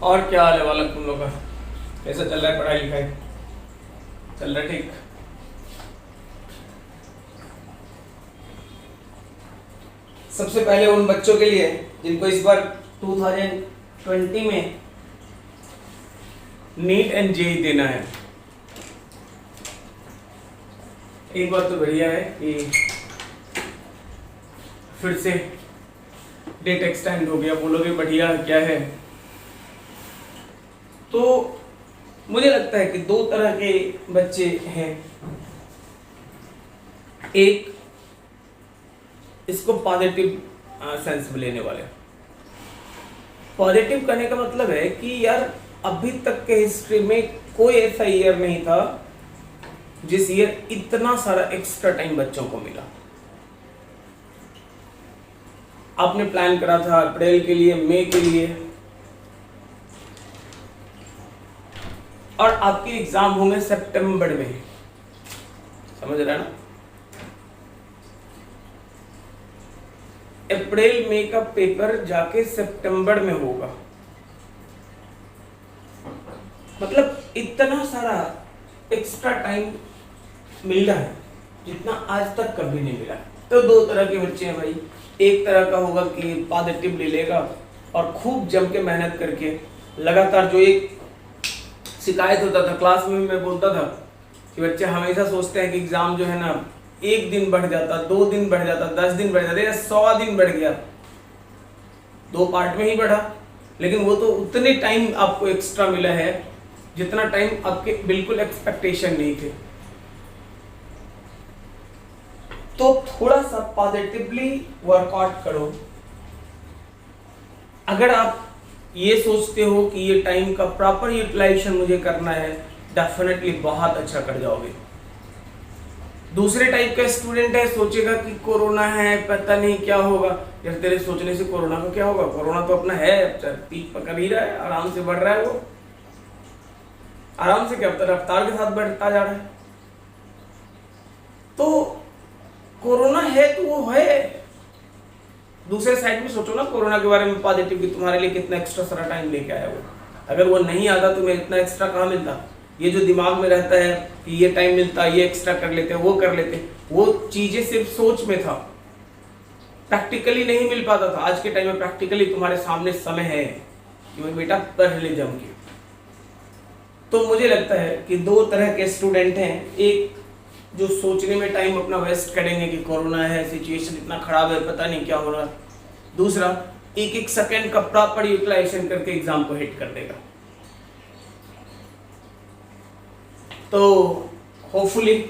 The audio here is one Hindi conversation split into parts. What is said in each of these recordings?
और क्या हाल है वालक तुम लोग का? कैसा चल रहा है पढ़ाई लिखाई? चल रहा है ठीक? सबसे पहले उन बच्चों के लिए जिनको इस बार 2020 में नीट एंड जेईई देना है, एक बात तो बढ़िया है कि फिर से डेट एक्सटेंड हो गया। बोलोगे बढ़िया क्या है? तो मुझे लगता है कि दो तरह के बच्चे हैं। एक इसको पॉजिटिव सेंस में लेने वाले। पॉजिटिव करने का मतलब है कि यार अभी तक के हिस्ट्री में कोई ऐसा ईयर नहीं था जिस ईयर इतना सारा एक्स्ट्रा टाइम बच्चों को मिला। आपने प्लान करा था अप्रैल के लिए, मई के लिए, और आपके एग्जाम होंगे सितंबर में। समझ रहे हैं ना? अप्रैल मई का पेपर जाके सितंबर में होगा। मतलब इतना सारा एक्स्ट्रा टाइम मिल रहा है जितना आज तक कभी नहीं मिला। तो दो तरह के बच्चे हैं भाई। एक तरह का होगा कि पॉजिटिव ले लेगा और खूब जम के मेहनत करके लगातार, जो एक शिकायत होता था क्लास में, मैं बोलता था कि बच्चे हमेशा सोचते हैं कि एग्जाम जो है ना, एक दिन बढ़ जाता, 2 दिन बढ़ जाता, 10 दिन बढ़ जाता, या 100 दिन बढ़ गया। 2 पार्ट में ही बढ़ा, लेकिन वो तो उतने टाइम आपको एक्स्ट्रा मिला है जितना टाइम आपके बिल्कुल एक्सपेक्टेशन नहीं थे। तो थोड़ा सा पॉजिटिवली वर्कआउट करो। अगर आप ये सोचते हो कि ये टाइम का प्रॉपर यूटिलाइजेशन मुझे करना है, डेफिनेटली बहुत अच्छा कर जाओगे। दूसरे टाइप का स्टूडेंट है, सोचेगा कि कोरोना है, पता नहीं क्या होगा। यार तेरे सोचने से कोरोना का क्या होगा? कोरोना तो अपना है, पीक पकड़ ही रहा है, आराम से बढ़ रहा है। वो आराम से क्या रफ्तार के साथ बढ़ता जा रहा है। तो कोरोना है तो वो है। दूसरे साइड में सोचो ना कोरोना के बारे में पॉजिटिव, कि तुम्हारे लिए कितना एक्स्ट्रा सारा टाइम लेके आया वो। अगर वो नहीं आता तुम्हें इतना एक्स्ट्रा कहाँ मिलता? ये जो दिमाग में रहता है कि ये टाइम मिलता, ये एक्स्ट्रा कर लेते, वो कर लेते, वो चीजें सिर्फ सोच में था, प्रैक्टिकली नहीं मिल पाता था। आज के टाइम में प्रैक्टिकली तुम्हारे सामने समय है कि भाई बेटा पढ़ ले जम के। तो मुझे लगता है कि दो तरह के स्टूडेंट हैं। एक जो सोचने में टाइम अपना वेस्ट करेंगे कि कोरोना है, सिचुएशन इतना खराब है, पता नहीं क्या हो रहा। दूसरा, एक एक सेकंड का प्रॉपर यूटिलाइजेशन करके एग्जाम को हिट कर देगा। तो होपफुली,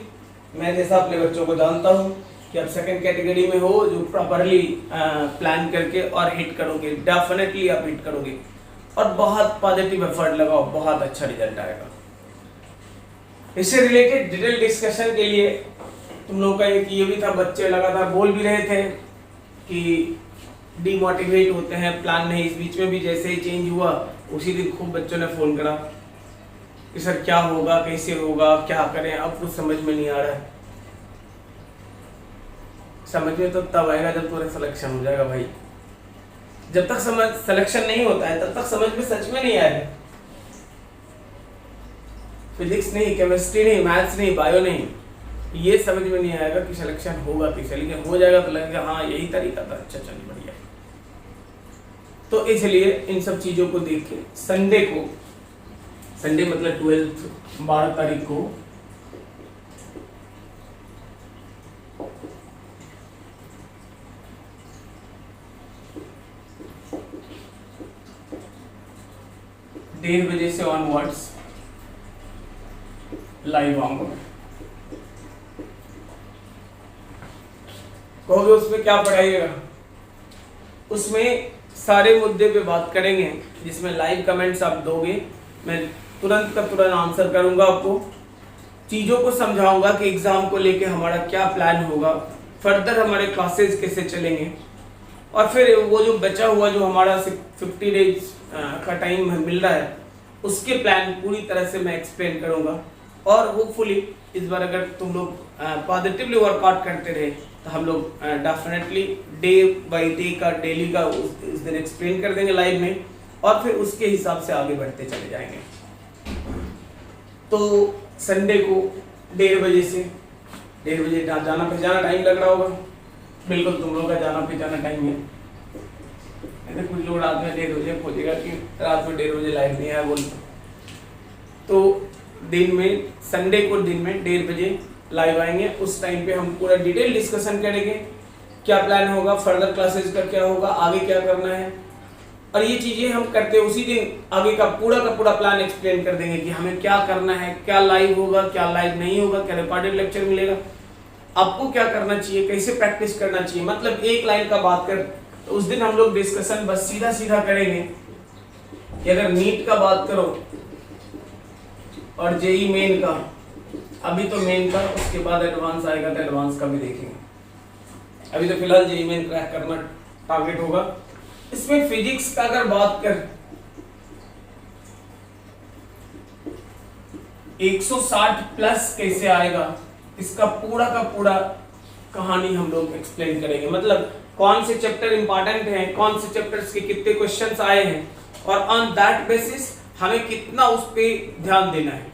मैं जैसा अपने बच्चों को जानता हूँ कि आप सेकंड कैटेगरी में हो, जो प्रॉपरली प्लान करके और हिट करोगे। डेफिनेटली आप हिट करोगे और बहुत पॉजिटिव एफर्ट लगाओ, बहुत अच्छा रिजल्ट आएगा। इससे रिलेटेड डिटेल डिस्कशन के लिए तुम लोगों का एक ये भी था, बच्चे लगातार बोल भी रहे थे कि डिमोटिवेट होते हैं, प्लान नहीं। इस बीच में भी जैसे ही चेंज हुआ उसी दिन खूब बच्चों ने फोन करा कि सर क्या होगा, कैसे होगा, क्या करें, अब कुछ समझ में नहीं आ रहा है। समझ में तो तब आएगा जब तुम्हारा सिलेक्शन हो जाएगा भाई। जब तक समझ सिलेक्शन नहीं होता है तब तक समझ में सच में नहीं आएगा। फिजिक्स नहीं, केमिस्ट्री नहीं, मैथ्स नहीं, बायो नहीं, ये समझ में नहीं आएगा कि सिलेक्शन होगा कैसे। लेकिन हो जाएगा तो लगेगा हाँ यही तरीका था, अच्छा चलिए बढ़िया। तो इसलिए इन सब चीजों को देख के संडे को, संडे मतलब 12 तारीख को डेढ़ बजे से ऑनवर्ड्स लाइव आऊंगा। कहोगे उसमें क्या पढ़ाइएगा? उसमें सारे मुद्दे पे बात करेंगे, जिसमें लाइव कमेंट्स आप दोगे, मैं तुरंत का तुरंत आंसर करूंगा। आपको चीज़ों को समझाऊंगा कि एग्जाम को लेके हमारा क्या प्लान होगा, फर्दर हमारे क्लासेस कैसे चलेंगे, और फिर वो जो बचा हुआ जो हमारा 50 डेज का टाइम मिल रहा है, उसके प्लान पूरी तरह से मैं एक्सप्लेन करूंगा। और होपफुली इस बार अगर तुम लोग पॉजिटिवली वर्कआउट करते रहे तो हम लोग डेफिनेटली डे बाय डे का, डेली का उस दिन एक्सप्लेन कर देंगे लाइव में। और फिर उसके हिसाब से आगे बढ़ते चले जाएंगे। तो संडे को 1:30 बजे से 1:30 बजे जाना पहचाना टाइम लग रहा होगा, बिल्कुल तुम लोग का जाना पहचाना टाइम है। कुछ लोग रात में 1:30 बजे खोजेगा कि रात में 1:30 बजे लाइव नहीं आया बोल, तो दिन में संडे को दिन में 1:30 बजे लाइव आएंगे। उस टाइम पे हम पूरा डिटेल डिस्कशन करेंगे, क्या प्लान होगा, फर्दर क्लासेस का क्या होगा, आगे क्या करना है, और ये चीजें हम करते उसी दिन आगे का पूरा प्लान एक्सप्लेन कर देंगे कि हमें क्या करना है, क्या लाइव होगा, क्या लाइव नहीं होगा, क्या रिकॉर्डेड लेक्चर मिलेगा, आपको क्या करना चाहिए, कैसे प्रैक्टिस करना चाहिए। मतलब एक लाइन का बात कर, तो उस दिन हम लोग डिस्कशन बस सीधा सीधा करेंगे कि अगर नीट का बात करो और जेई मेन का, अभी तो मेन का, उसके बाद एडवांस आएगा तो एडवांस का भी देखेंगे। अभी तो फिलहाल जेई मेन क्रैक करना टारगेट होगा। इसमें फिजिक्स का अगर बात कर 160 प्लस कैसे आएगा, इसका पूरा का पूरा कहानी हम लोग एक्सप्लेन करेंगे। मतलब कौन से चैप्टर इंपॉर्टेंट हैं, कौन से चैप्टर्स के कितने क्वेश्चंस आए हैं, और ऑन दैट बेसिस हमें कितना उस पे ध्यान देना है।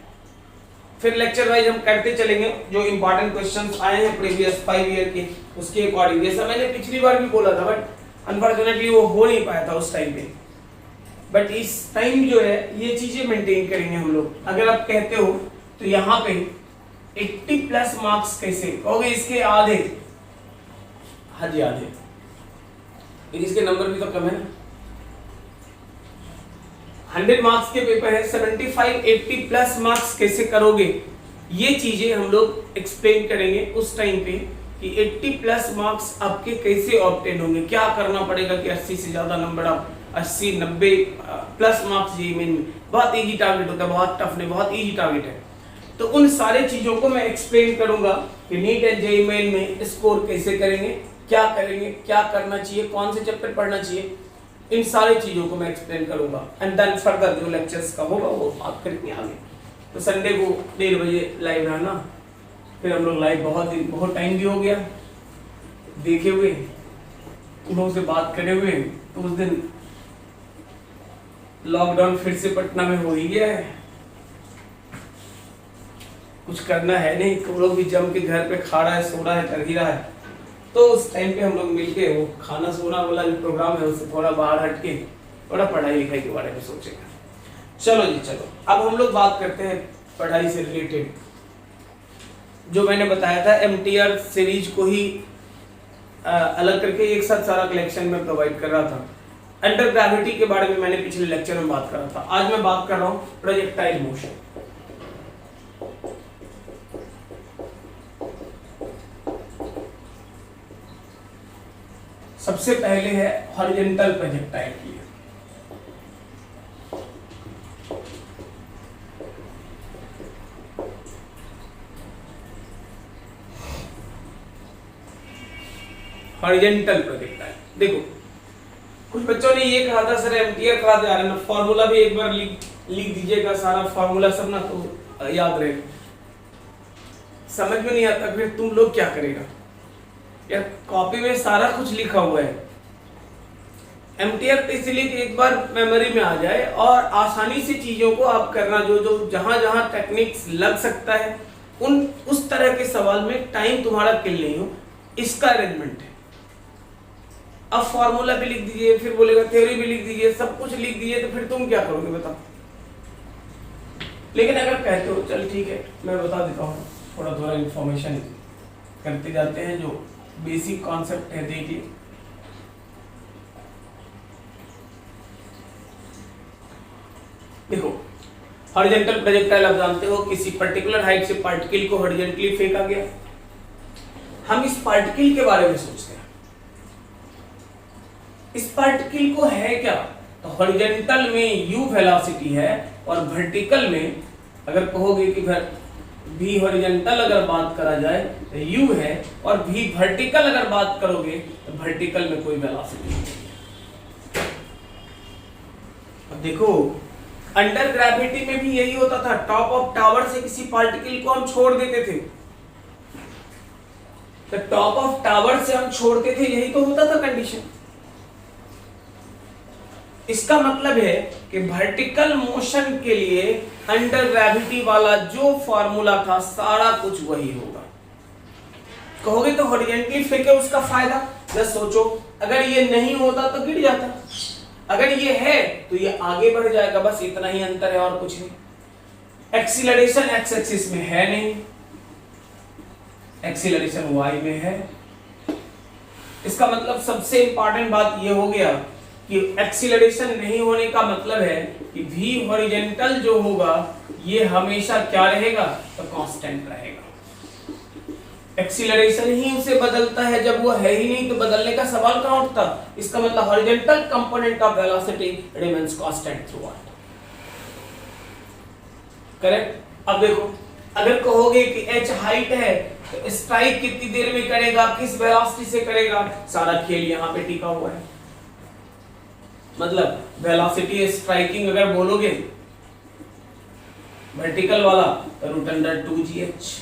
फिर लेक्चर वाइज हम करते चलेंगे, जो इंपॉर्टेंट क्वेश्चंस आए हैं प्रीवियस 5 ईयर के, उसके अकॉर्डिंग। जैसा मैंने पिछली बार भी बोला था, बट अनफॉर्चुनेटली वो हो नहीं पाया था उस टाइम पे, बट इस टाइम जो है ये चीजें मेंटेन करेंगे हम लोग। अगर आप कहते हो तो यहाँ पे 80 प्लस मार्क्स कैसे कहोगे, इसके आधे, हाँ जी आधे, इसके नंबर भी तो कम है ना। 100 मार्क्स के पेपर है, 75 80 प्लस मार्क्स कैसे करोगे, ये चीजें हम लोग एक्सप्लेन करेंगे उस टाइम पे कि 80 प्लस मार्क्स आपके कैसे ऑब्टेन होंगे, क्या करना पड़ेगा कि 80 से ज्यादा नंबर आप 80 90 प्लस मार्क्स जेईई मेन में। बहुत इजी टारगेट होता है, बहुत टफ नहीं, बहुत इजी टारगेट है। तो उन सारे चीजों को मैं एक्सप्लेन करूंगा कि नीट एंड जेईई मेन में स्कोर कैसे करेंगे, क्या करेंगे, क्या करना चाहिए, कौन से चैप्टर पढ़ना चाहिए, इन सारी चीजों को मैं एक्सप्लेन करूंगा। एंड देन फर्दर जो लेक्चर्स का होगा वो बात करेंगे आगे। तो संडे को 1:30 बजे लाइव रहना। फिर हम लोग लाइव बहुत टाइम भी हो गया देखे हुए, उन लोगों से बात करे हुए। तो उस दिन लॉकडाउन फिर से पटना में हो ही गया है, कुछ करना है नहीं, तुम लोग भी जम के घर पे खा रहा है, सो रहा है, कर ही रहा है। तो उस टाइम पे हम लोग मिलके वो खाना सोना वाला जो प्रोग्राम है उससे थोड़ा बाहर हटके थोड़ा पढ़ाई लिखाई के बारे में सोचेगा। चलो जी चलो, अब हम लोग बात करते हैं पढ़ाई से रिलेटेड। जो मैंने बताया था एमटीआर सीरीज को ही अलग करके एक साथ सारा कलेक्शन में प्रोवाइड कर रहा था। अंडर ग्रेविटी के बारे में मैंने पिछले लेक्चर में बात कर रहा था। आज मैं बात कर रहा हूँ प्रोजेक्टाइल मोशन। सबसे पहले है हॉरिजॉन्टल प्रोजेक्टाइल की। हॉरिजॉन्टल प्रोजेक्टाइल, देखो कुछ बच्चों ने ये कहा था सर एमटीआर करा दे, ना फॉर्मूला भी एक बार लिख दीजिएगा, सारा फॉर्मूला सब ना तो याद रहेगा। समझ में नहीं आता फिर तुम लोग क्या करेगा यार, कॉपी में सारा कुछ लिखा हुआ है। एमटीआर इसलिए कि एक बार मेमोरी में आ जाए और आसानी से चीजों को आप करना, जो जहां जहां टेक्निक्स लग सकता है उस तरह के सवाल में टाइम तुम्हारा किल नहीं हो, इसका अरेंजमेंट है। अब फॉर्मूला भी लिख दीजिए, फिर बोलेगा थ्योरी भी लिख दीजिए, सब कुछ लिख दीजिए, तो फिर तुम क्या करोगे बताओ। लेकिन अगर कहते हो चल ठीक है मैं बता देता हूँ, थोड़ा इंफॉर्मेशन करते जाते हैं, जो बेसिक कॉन्सेप्ट है देखिए। देखो हॉरिजॉन्टल प्रोजेक्टाइल आप जानते हो, किसी पर्टिकुलर हाइट से पार्टिकल को हॉरिजॉन्टली फेंका गया। हम इस पार्टिकल के बारे में सोचते हैं, इस पार्टिकल को है क्या, तो हॉरिजॉन्टल में u वेलोसिटी है और वर्टिकल में अगर कहोगे कि v हॉरिजॉन्टल अगर बात करा जाए तो u है, और v वर्टिकल अगर बात करोगे तो वर्टिकल में कोई वेलोसिटी नहीं। अब देखो अंडर ग्रेविटी में भी यही होता था, टॉप ऑफ टावर से किसी पार्टिकल को हम छोड़ देते थे, तो टॉप ऑफ टावर से हम छोड़ते थे, यही तो होता था कंडीशन। इसका मतलब है कि वर्टिकल मोशन के लिए अंडर ग्रेविटी वाला जो फॉर्मूला था सारा कुछ वही होगा। कहोगे तो हॉरिजॉन्टली फेंके उसका फायदा, जस्ट सोचो अगर ये नहीं होता तो गिर जाता, अगर ये है तो ये आगे बढ़ जाएगा, बस इतना ही अंतर है और कुछ नहीं। एक्सीलरेशन एक्स एक्सिस में है नहीं, एक्सीलरेशन वाई में है। इसका मतलब सबसे इंपॉर्टेंट बात ये हो गया कि एक्सीलरेशन नहीं होने का मतलब है कि v हॉरिजॉन्टल जो होगा ये हमेशा क्या रहेगा, तो कांस्टेंट रहेगा। एक्सीलरेशन ही उसे बदलता है, जब वो है ही नहीं तो बदलने का सवाल कहां उठता। इसका मतलब horizontal component of velocity remains constant through out. Correct. अब देखो अगर कहोगे कि h हाइट है तो स्ट्राइक कितनी देर में करेगा, किस वेलोसिटी से करेगा, सारा खेल यहां पे टिका हुआ है। मतलब वेलोसिटी स्ट्राइकिंग अगर बोलोगे वर्टिकल वाला तो √2gh।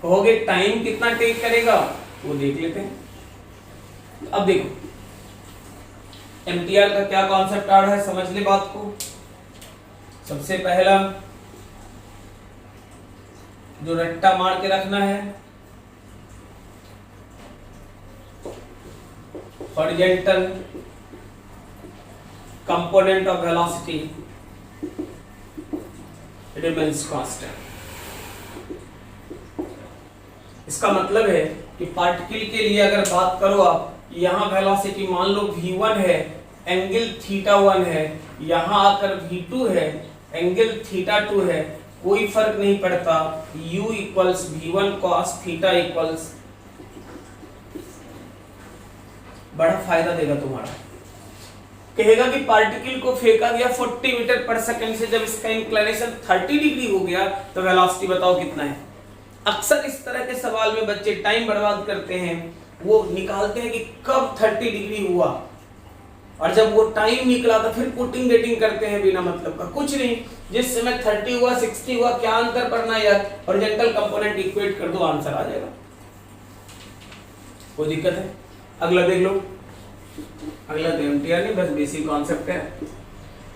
कहोगे टाइम कितना टेक करेगा, वो देख लेते हैं। अब देखो एमटीआर का क्या कॉन्सेप्ट आ रहा है, समझ ले बात को। सबसे पहला जो रट्टा मार के रखना है, horizontal component of velocity remains constant. इसका मतलब है कि पार्टिकल के लिए अगर बात करो आप, यहां वेलोसिटी मान लो v1 है, एंगल θ1 है, यहां आकर v2 है, एंगल θ2 है, कोई फर्क नहीं पड़ता, u equals v1 cos theta equals, बड़ा फायदा देगा तुम्हारा। कहेगा कि पार्टिकल को फेंका गया 40 मीटर पर सेकंड से, जब इसका इंक्लिनेशन 30 डिग्री हो गया तो वेलोसिटी बताओ कितना है। अक्सर इस तरह के सवाल में बच्चे टाइम बर्बाद करते हैं, वो निकालते हैं कि कब 30 डिग्री हुआ, और जब वो टाइम निकला तो फिर पुटिंग डेटिंग करते हैं बिना मतलब का। कुछ नहीं, जिस समय 30 हुआ 60 हुआ क्या अंतर पड़ना यार, हॉरिजॉन्टल कंपोनेंट इक्वेट कर दो, आंसर आ जाएगा। कोई दिक्कत है? अगला देख लो। अगला तो एमटीआर नहीं, बस बेसिक कॉन्सेप्ट है।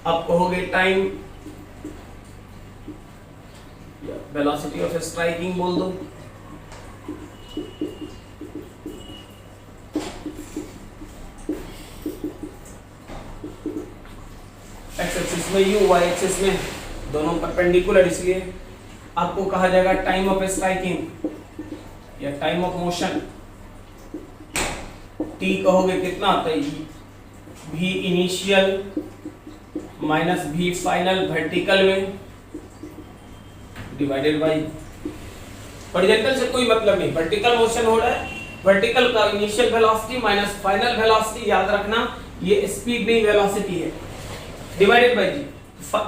अब कहोगे टाइम, वेलोसिटी ऑफ स्ट्राइकिंग बोल दो। एक्स एक्सिस में u, y एक्सिस में दोनों परपेंडिकुलर, इसलिए आपको कहा जाएगा टाइम ऑफ स्ट्राइकिंग या टाइम ऑफ मोशन। t कहोगे कितना आता है, v initial minus v final vertical में डिवाइडेड बाय, हॉरिजॉन्टल से कोई मतलब नहीं, वर्टिकल मोशन हो रहा है, वर्टिकल का initial velocity minus final velocity, याद रखना ये स्पीड नहीं वेलोसिटी है, डिवाइडेड बाय जी।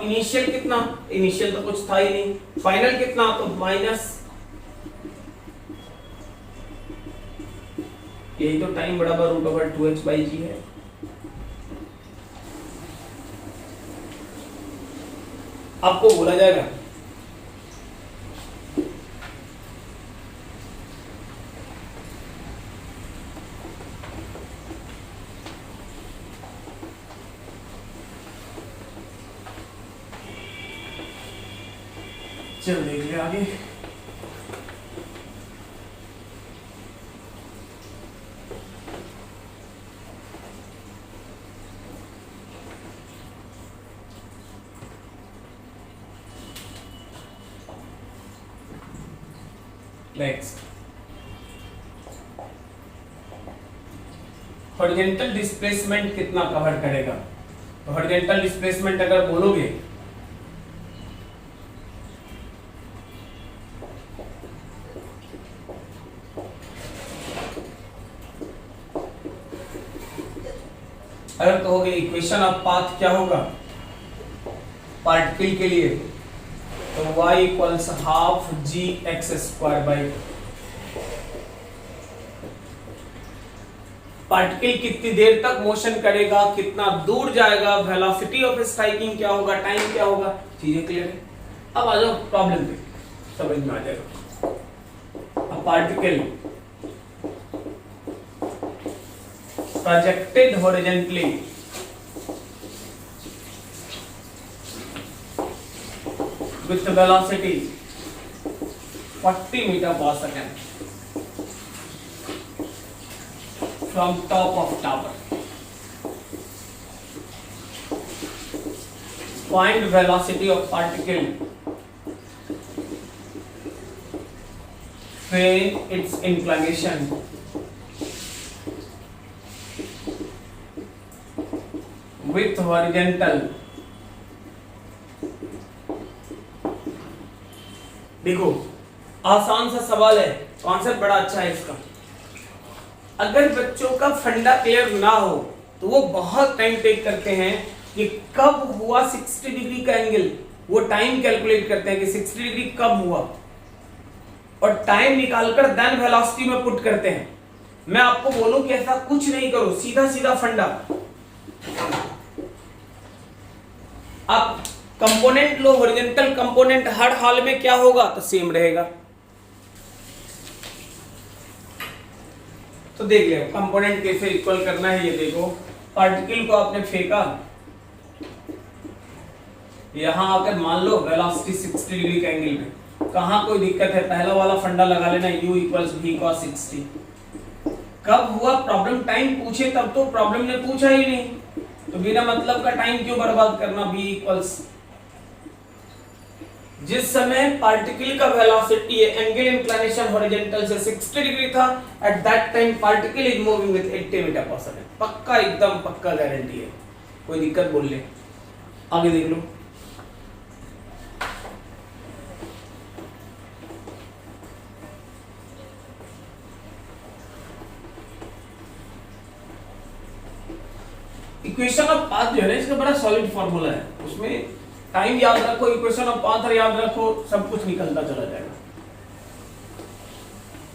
इनिशियल कितना, इनिशियल तो कुछ था ही नहीं, फाइनल कितना तो माइनस, यही तो टाइम बराबर √2h/g है। आपको बोला जाएगा चल देख ले आगे। नेक्स्ट, हॉरिजॉन्टल डिस्प्लेसमेंट कितना कवर करेगा। तो हॉरिजॉन्टल डिस्प्लेसमेंट अगर बोलोगे अगर कहोगे इक्वेशन ऑफ पाथ क्या होगा पार्टिकल के लिए, तो y equals half g x square by, particle कितनी देर तक मोशन करेगा, कितना दूर जाएगा, वेलोसिटी ऑफ स्ट्राइकिंग क्या होगा, टाइम क्या होगा, चीजें क्लियर है। अब आ जाओ प्रॉब्लम पे, समझ में आ जाएगा। a particle projected horizontally with the velocity 40 meter per second from top of tower. Find velocity of particle when its inclination with horizontal. देखो आसान सा सवाल है, कॉन्सेप्ट बड़ा अच्छा है इसका। अगर बच्चों का फंडा क्लियर ना हो तो वो बहुत टाइम टेक करते हैं कि कब हुआ 60 डिग्री का एंगल, वो टाइम कैलकुलेट करते हैं कि 60 डिग्री कब हुआ और टाइम निकालकर देन वेलोसिटी में पुट करते हैं। मैं आपको बोलूं कि ऐसा कुछ नहीं करो, सीधा सीधा फंडा। अब कंपोनेंट लो, हॉरिजॉन्टल कंपोनेंट हर हाल में क्या होगा तो सेम रहेगा। तो देख ले कंपोनेंट कैसे इक्वल करना है। ये देखो पार्टिकल को आपने फेंका, यहां आकर मान लो वेलोसिटी 60 डिग्री का एंगल में, कहां कोई दिक्कत है, पहला वाला फंडा लगा लेना u इक्वल्स v cos 60। कब हुआ प्रॉब्लम टाइम पूछे तब तो प्रॉब्लम ने पूछा ही नहीं, तो बिना मतलब का टाइम क्यों बर्बाद करना। v इक्वल्स जिस समय पार्टिकल का वेलोसिटी एंगल इंक्लिनेशन हॉरिजॉन्टल से 60 डिग्री था, at that time particle is moving with 80 metre per second. पक्का, एकदम पक्का गारंटी है, कोई दिक्कत बोल ले। आगे देख लो, इक्वेशन ऑफ पाथ जो है ना, इसका बड़ा सॉलिड फॉर्मूला है, उसमें टाइम याद रखो, इक्वेशन ऑफ पाथ याद रखो, सब कुछ निकलता चला जाएगा।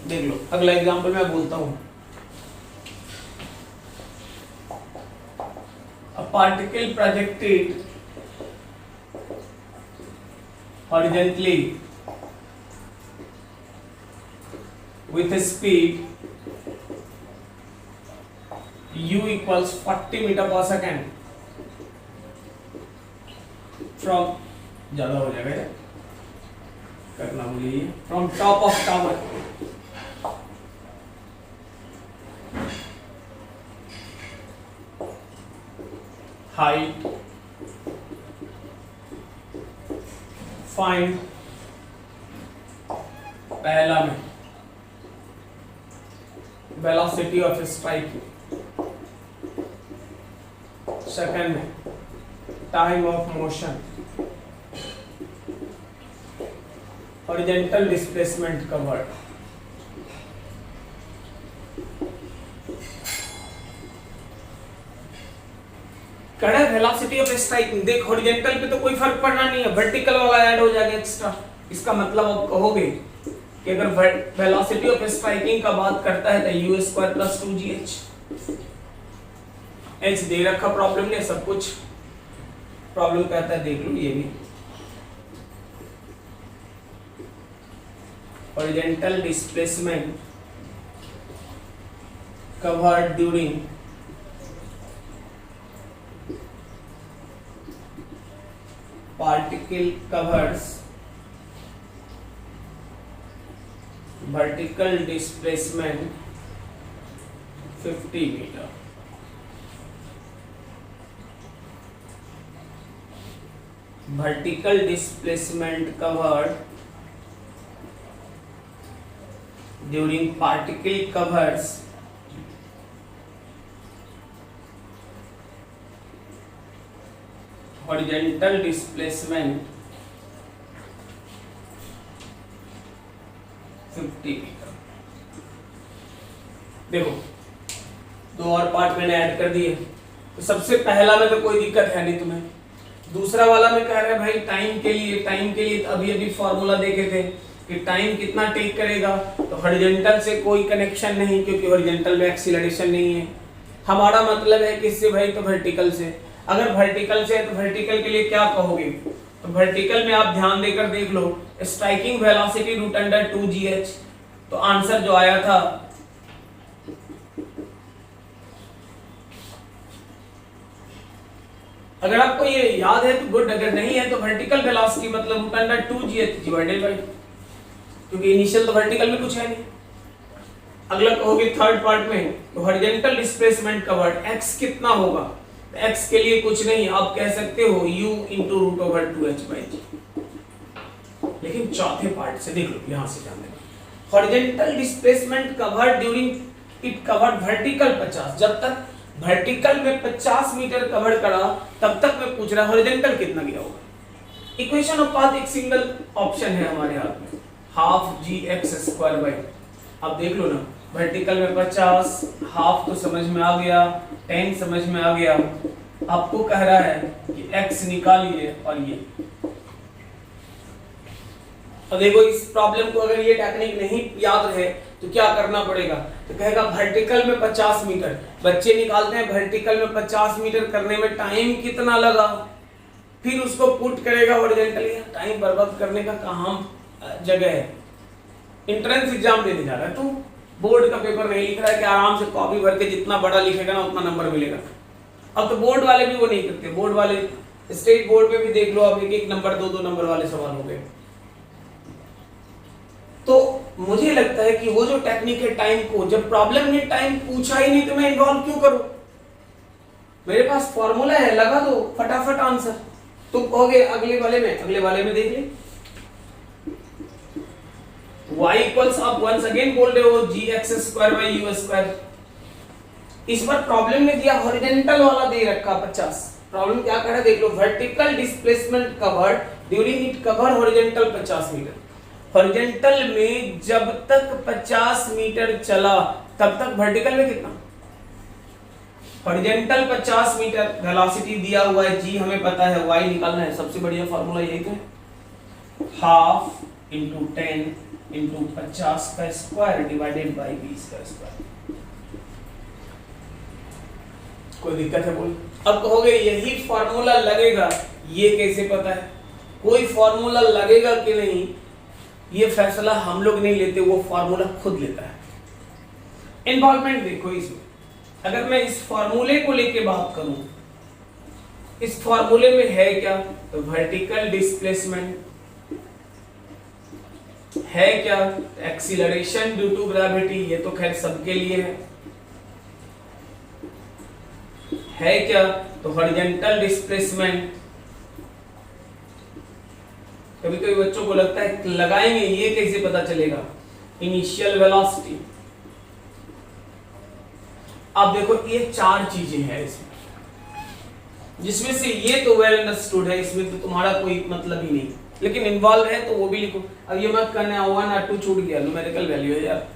देख लो अगला एग्जांपल मैं बोलता हूं। A particle projected horizontally with a speed u equals 40 meter per second from, ज्यादा हो जाएगा यार, करना मुझे ये, from top of tower height, find पहला में velocity of strike, सेकंड में time of motion, horizontal displacement covered. कड़ा वेलोसिटी ऑफ स्ट्राइकिंग, देख हॉरिजॉन्टल पे तो कोई फर्क पड़ना नहीं है, वर्टिकल वाला ऐड हो जाएगा एक्स्ट्रा। इसका मतलब आप कहोगे कि अगर वेलोसिटी ऑफ स्ट्राइकिंग का बात करता है तो u square plus 2gh, h दे रखा प्रॉब्लम ने, सब कुछ प्रॉब्लम कहता है, देख लो ये भी horizontal displacement covered during particle covers vertical displacement 50 meter. Vertical displacement covered during particle covers horizontal displacement 50 metre. देखो दो और पार्ट मैंने ऐड कर दिए, तो सबसे पहला में तो कोई दिक्कत है नहीं तुम्हें, दूसरा वाला में कह रहे हैं भाई टाइम के लिए अभी अभी फॉर्मूला देखे थे कि टाइम कितना टेक करेगा, तो हॉरिजॉन्टल से कोई कनेक्शन नहीं, क्योंकि हॉरिजॉन्टल में एक्सीलरेशन नहीं है। हमारा मतलब है किससे भाई, तो वर्टिकल से। अगर वर्टिकल से है तो वर्टिकल के लिए क्या कहोगे, तो वर्टिकल में आप ध्यान देकर देख लो, striking velocity root under 2gh, तो आंसर जो आया था अगर आपको ये याद है तो गुड, अगर नहीं है तो वर्टिकल वेलोसिटी मतलब root under 2gh divided by, क्योंकि इनिशियल तो वर्टिकल में कुछ है नहीं। अगला कहोगे थर्ड पार्ट में तो हॉरिजॉन्टल डिस्प्लेसमेंट का वर्ड x कितना होगा, x के लिए कुछ नहीं, आप कह सकते हो u into root over 2h by g। लेकिन चौथे पार्ट से देख लो, यहां से ध्यान देना, horizontal displacement covered during it covered vertical 50, जब तक वर्टिकल में 50 मीटर कवर करा तब तक मैं पूछ रहा हॉरिजॉन्टल कितना गया होगा। इक्वेशन ऑफ पाथ एक सिंगल ऑप्शन है हमारे हाथ में, हाफ gx स्क्वायर बाय, अब देख लो ना, वर्टिकल में 50, हाफ तो समझ में आ गया, 10 समझ में आ गया, आपको कह रहा है कि x निकालिए और ये। अब देखो इस प्रॉब्लम को अगर ये टेक्निक नहीं याद रहे तो क्या करना पड़ेगा, तो कहेगा वर्टिकल में 50 मीटर, बच्चे निकालते हैं वर्टिकल में 50 मीटर करने में टाइम कितना लगा, फिर उसको पुट करेगा हॉरिजॉन्टली। टाइम बर्बाद करने का कहां जगह है। एंट्रेंस एग्जाम देने जा रहा है, तू बोर्ड का पेपर नहीं लिख रहा है कि आराम से कॉपी भर के जितना बड़ा लिखेगा ना उतना नंबर मिलेगा। अब तो बोर्ड वाले भी वो नहीं करते, बोर्ड वाले स्टेट बोर्ड में भी देख लो, अब एक नंबर 2-2 नंबर वाले सवाल हो गए। तो मुझे लगता है कि वो जो टेक्निक है टाइम को, जब प्रॉब्लम ने टाइम पूछा ही नहीं तो मैं इन्वॉल्व क्यों करूं, मेरे पास फॉर्मूला है, लगा दो फटाफट आंसर। तुम कहोगे अगले वाले में देख ले, y इक्वल्स, आप वंस अगेन बोल रहे हो gx square by u square. इस बार प्रॉब्लम में दिया हॉरिजॉन्टल वाला दे रखा 50, प्रॉब्लम क्या कर रहा है देख लो, vertical displacement covered during it cover horizontal 50 metre. Horizontal में जब तक 50 मीटर चला तब तक वर्टिकल में कितना, हॉरिजॉन्टल 50 मीटर, वेलोसिटी दिया हुआ है g हमें पता है, y निकालना है, सबसे बढ़िया फार्मूला यही तो है, हाफ इंटू 10 इंटू 50 का स्क्वायर डिवाइडेड बाई 20 का स्क्वायर। कोई दिक्कत है बोल? अब कहोगे यही फार्मूला लगेगा, ये कैसे पता है? कोई फार्मूला लगेगा कि नहीं ये फैसला हम लोग नहीं लेते, वो फार्मूला खुद लेता है। इन्वॉल्वमेंट देखो इसमें, अगर मैं इस फार्मूले को लेके बात करूं, इस फार्मूले में है क्या, तो वर्टिकल डिस्प्लेसमेंट है क्या, एक्सीलरेशन ड्यू टू ग्रेविटी, ये तो खैर सबके लिए है क्या, तो हॉरिजॉन्टल डिस्प्लेसमेंट। कभी कभी बच्चों को लगता है लगाएंगे ये कैसे पता चलेगा, इनिशियल वेलोसिटी। अब देखो ये 4 चीजें हैं इसमें, जिसमें से ये तो वेल अंडरस्टूड है, इसमें तो तुम्हारा कोई मतलब ही नहीं, लेकिन इन्वॉल्व है तो वो भी लिखो। अब ये मत करना 1 और 2 छूट गया, न्यूमेरिकल वैल्यू है यार।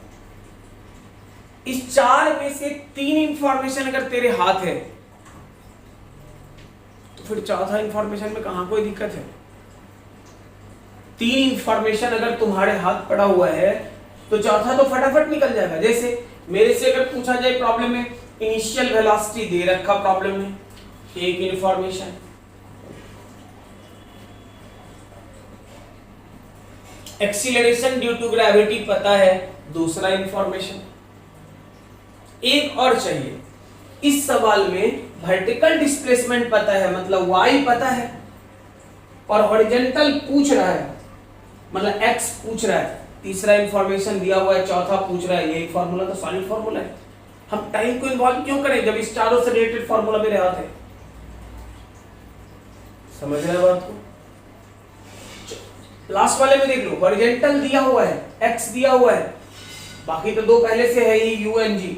इस 4 में से 3 इंफॉर्मेशन अगर तेरे हाथ है तो फिर चौथा इंफॉर्मेशन में कहां कोई दिक्कत है। 3 इंफॉर्मेशन अगर तुम्हारे हाथ पड़ा हुआ है तो चौथा तो फटाफट निकल जाएगा। जैसे मेरे से अगर पूछा जाए प्रॉब्लम में इनिशियल वेलोसिटी दे रखा प्रॉब्लम में, एक information, acceleration due to gravity पता है, दूसरा इंफॉर्मेशन, एक और चाहिए। इस सवाल में वर्टिकल डिस्प्लेसमेंट पता है, मतलब y पता है, और हॉरिजॉन्टल पूछ रहा है मतलब x पूछ रहा है, तीसरा इंफॉर्मेशन दिया हुआ है, चौथा पूछ रहा है, यही फार्मूला तो सॉलिड फार्मूला है। हम टाइम को इन्वॉल्व क्यों करें जब इस चारों से रिलेटेड फार्मूला मेरे हाथ है। समझ रहे हैं बात को? लास्ट वाले में देख लो, हॉरिजॉन्टल दिया हुआ है, x दिया हुआ है, बाकी तो 2 पहले से है ही, u and g।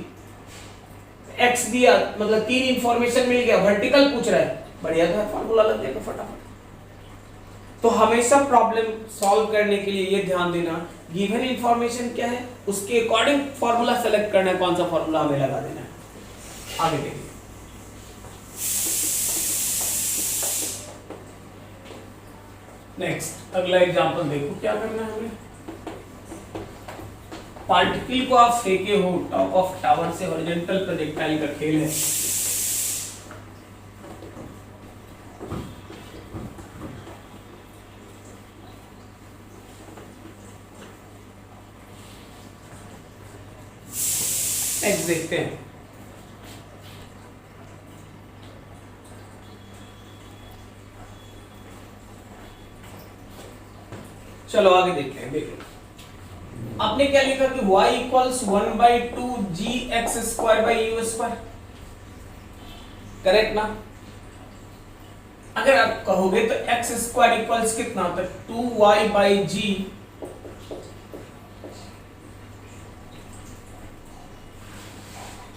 x दिया मतलब 3 इंफॉर्मेशन मिल गया, वर्टिकल पूछ रहा है, बढ़िया तो है, फार्मूला लग जाएगा फटाफट। तो हमेशा प्रॉब्लम सॉल्व करने के लिए ये ध्यान देना, गिवन इंफॉर्मेशन क्या है उसके अकॉर्डिंग फार्मूला सेलेक्ट करना है, कौन सा फार्मूला हमें लगा देना है। आगे देखिए, नेक्स्ट अगला एग्जांपल देखो क्या करना है हमें। पार्टिकल को आप फेंके हो टॉप ऑफ टावर से, हॉरिजॉन्टल प्रोजेक्टाइल का खेल है। एक्स देखते हैं। चलो आगे देखते हैं। देखो आपने क्या लिखा कि y इक्वल्स 1/2 gx²/u²। करेक्ट ना? अगर आप कहोगे तो x² इक्वल्स कितना होता है 2y/g।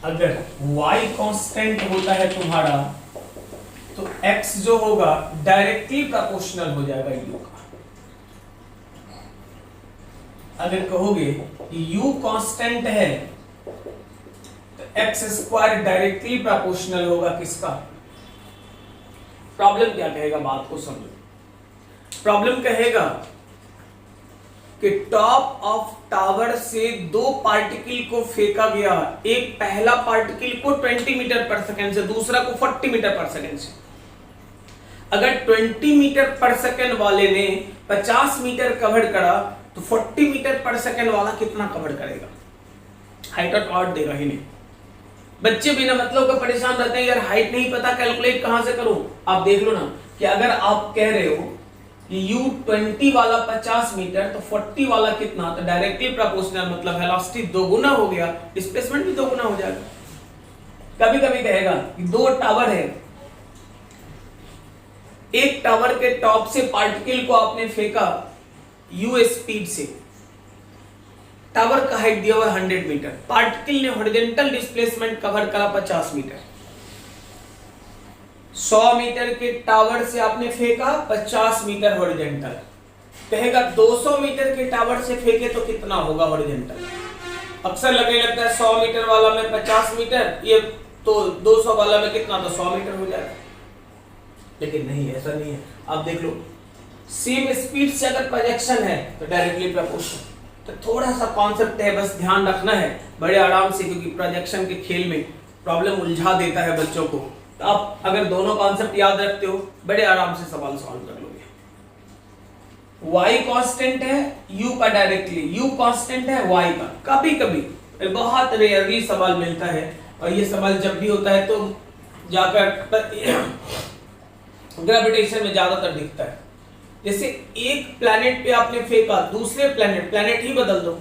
अगर y कांस्टेंट होता है तुम्हारा तो x जो होगा डायरेक्टली प्रोपोर्शनल हो जाएगा u का। अगर कहोगे कि u कांस्टेंट है तो x² डायरेक्टली प्रोपोर्शनल होगा किसका? प्रॉब्लम क्या कहेगा, बात को समझो। प्रॉब्लम कहेगा कि टॉप ऑफ टावर से दो पार्टिकल को फेंका गया, एक पहला पार्टिकल को 20 मीटर पर सेकंड से, दूसरा को 40 मीटर पर सेकंड से। अगर 20 मीटर पर सेकंड वाले ने 50 मीटर कवर करा तो 40 मीटर पर सेकंड वाला कितना कवर करेगा? हाइट और कॉर्ड देगा ही नहीं। बच्चे बिना मतलब का परेशान रहते हैं, यार हाइट नहीं पता, कैलकुलेट कहां से करूं? आप देख लो ना कि अगर आप कह रहे हो कि u20 वाला 50 मीटर तो 40 वाला कितना, तो डायरेक्टली प्रोपोर्शनल, मतलब वेलोसिटी दोगुना हो गया, डिस्प्लेसमेंट भी दोगुना हो जाएगा। कभी कभी कहेगा कि दो टावर है, एक टावर के टॉप से पार्टिकल को आपने फेंका u स्पीड से, टावर का हाइट दिया हुआ 100 मीटर, पार्टिकल ने हॉरिजॉन्टल डिस्प्लेसमेंट कवर करा 50 मीटर। 100 मीटर के टावर से आपने फेंका 50 मीटर हॉरिजॉन्टल, कहेगा 200 मीटर के टावर से फेंके तो कितना होगा हॉरिजॉन्टल? अक्सर लगने लगता है 100 मीटर वाला में 50 मीटर, ये तो 200 वाला में कितना, तो 100 मीटर हो जाएगा। लेकिन नहीं, ऐसा नहीं है। आप देख लो, सेम स्पीड से अगर प्रोजेक्शन है तो डायरेक्टली प्रोपोर्शनल। तो थोड़ा सा कॉन्सेप्ट है, बस ध्यान रखना है बड़े आराम से, क्योंकि प्रोजेक्शन के खेल में प्रॉब्लम उलझा देता है बच्चों को। तो आप अगर दोनों कॉन्सेप्ट याद रखते हो, बड़े आराम से सवाल सॉल्व कर लोगे। y कांस्टेंट है, u का डायरेक्टली, u कांस्टेंट है y का। कभी कभी बहुत रेयरली सवाल मिलता है, और ये सवाल जब भी होता है तो जाकर ग्रेविटेशन में ज्यादातर दिखता है। जैसे एक प्लैनेट पे आपने फेंका, दूसरे प्लैनेट ही बदल दो।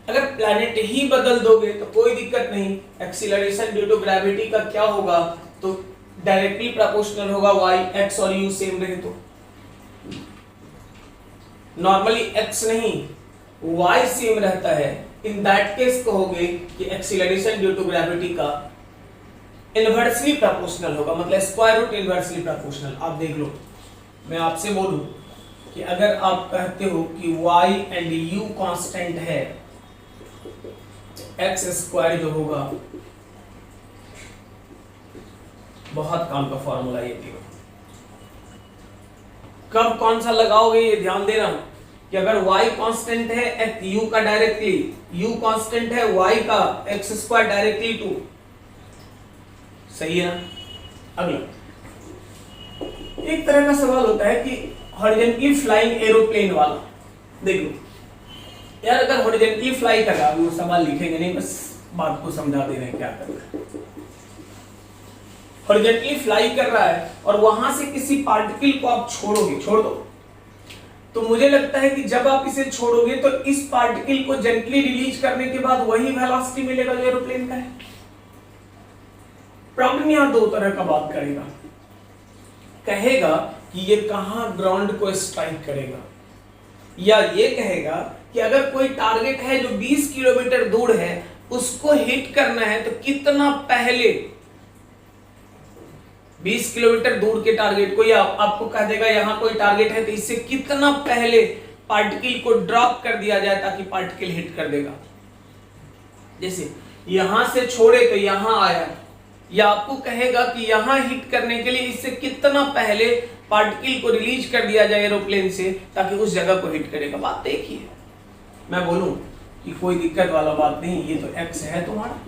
अगर प्लैनेट ही बदल दोगे तो कोई दिक्कत नहीं, एक्सीलरेशन ड्यू टू ग्रेविटी का क्या होगा, तो डायरेक्टली प्रोपोर्शनल होगा y, x और u सेम रहे तो। नॉर्मली x नहीं y सेम रहता है, इन दैट केस कहोगे कि एक्सीलरेशन ड्यू टू ग्रेविटी का इनवर्सली प्रोपोर्शनल होगा, मतलब स्क्वायर रूट इनवर्सली प्रोपोर्शनल। आप देख लो, मैं आपसे बोलूं कि अगर आप कहते हो कि y एंड u कांस्टेंट है, x² जो होगा, बहुत काम का फॉर्मूला ये दिया। कब कौन सा लगाओगे ये ध्यान देना कि अगर y कांस्टेंट है, u का डायरेक्टली, u कांस्टेंट है, y का x² डायरेक्टली 2, सही है ना? अगला एक तरह का सवाल होता है कि हॉरिजॉन्टली फ्लाइंग एरोप्लेन वाला। देख लो यार, अगर हॉरिजॉन्टली फ्लाई कर रहा है, वो सवाल लिखेंगे नहीं, बस बात को समझा दे रहे हैं क्या कर रहा है। हॉरिजॉन्टली फ्लाई कर रहा है और वहां से किसी पार्टिकल को आप छोड़ोगे, छोड़ दो, तो मुझे लगता है कि जब आप इसे छोड़ोगे तो इस पार्टिकल को जेंटली रिलीज करने के बाद वही वेलोसिटी मिलेगा जो एरोप्लेन का है। प्रॉब्लम यहां दो तरह का बात करेगा, कहेगा कि ये कहां ग्राउंड को स्ट्राइक करेगा, या ये कहेगा कि अगर कोई टारगेट है जो 20 किलोमीटर दूर है, उसको हिट करना है तो कितना पहले 20 किलोमीटर दूर के टारगेट को, या आपको कह देगा यहां कोई टारगेट है तो इससे कितना पहले पार्टिकल को ड्रॉप कर दिया जाए ताकि पार्टिकल हिट कर देगा। जैसे यहां से छोड़े तो यहां आया, या आपको कहेगा कि यहां हिट करने के लिए इससे कितना पहले पार्टिकल को रिलीज कर दिया जाए एरोप्लेन से ताकि उस जगह को हिट करेगा। बात देखिए, मैं बोलूं कि कोई दिक्कत वाला बात नहीं, ये तो x है तुम्हारा।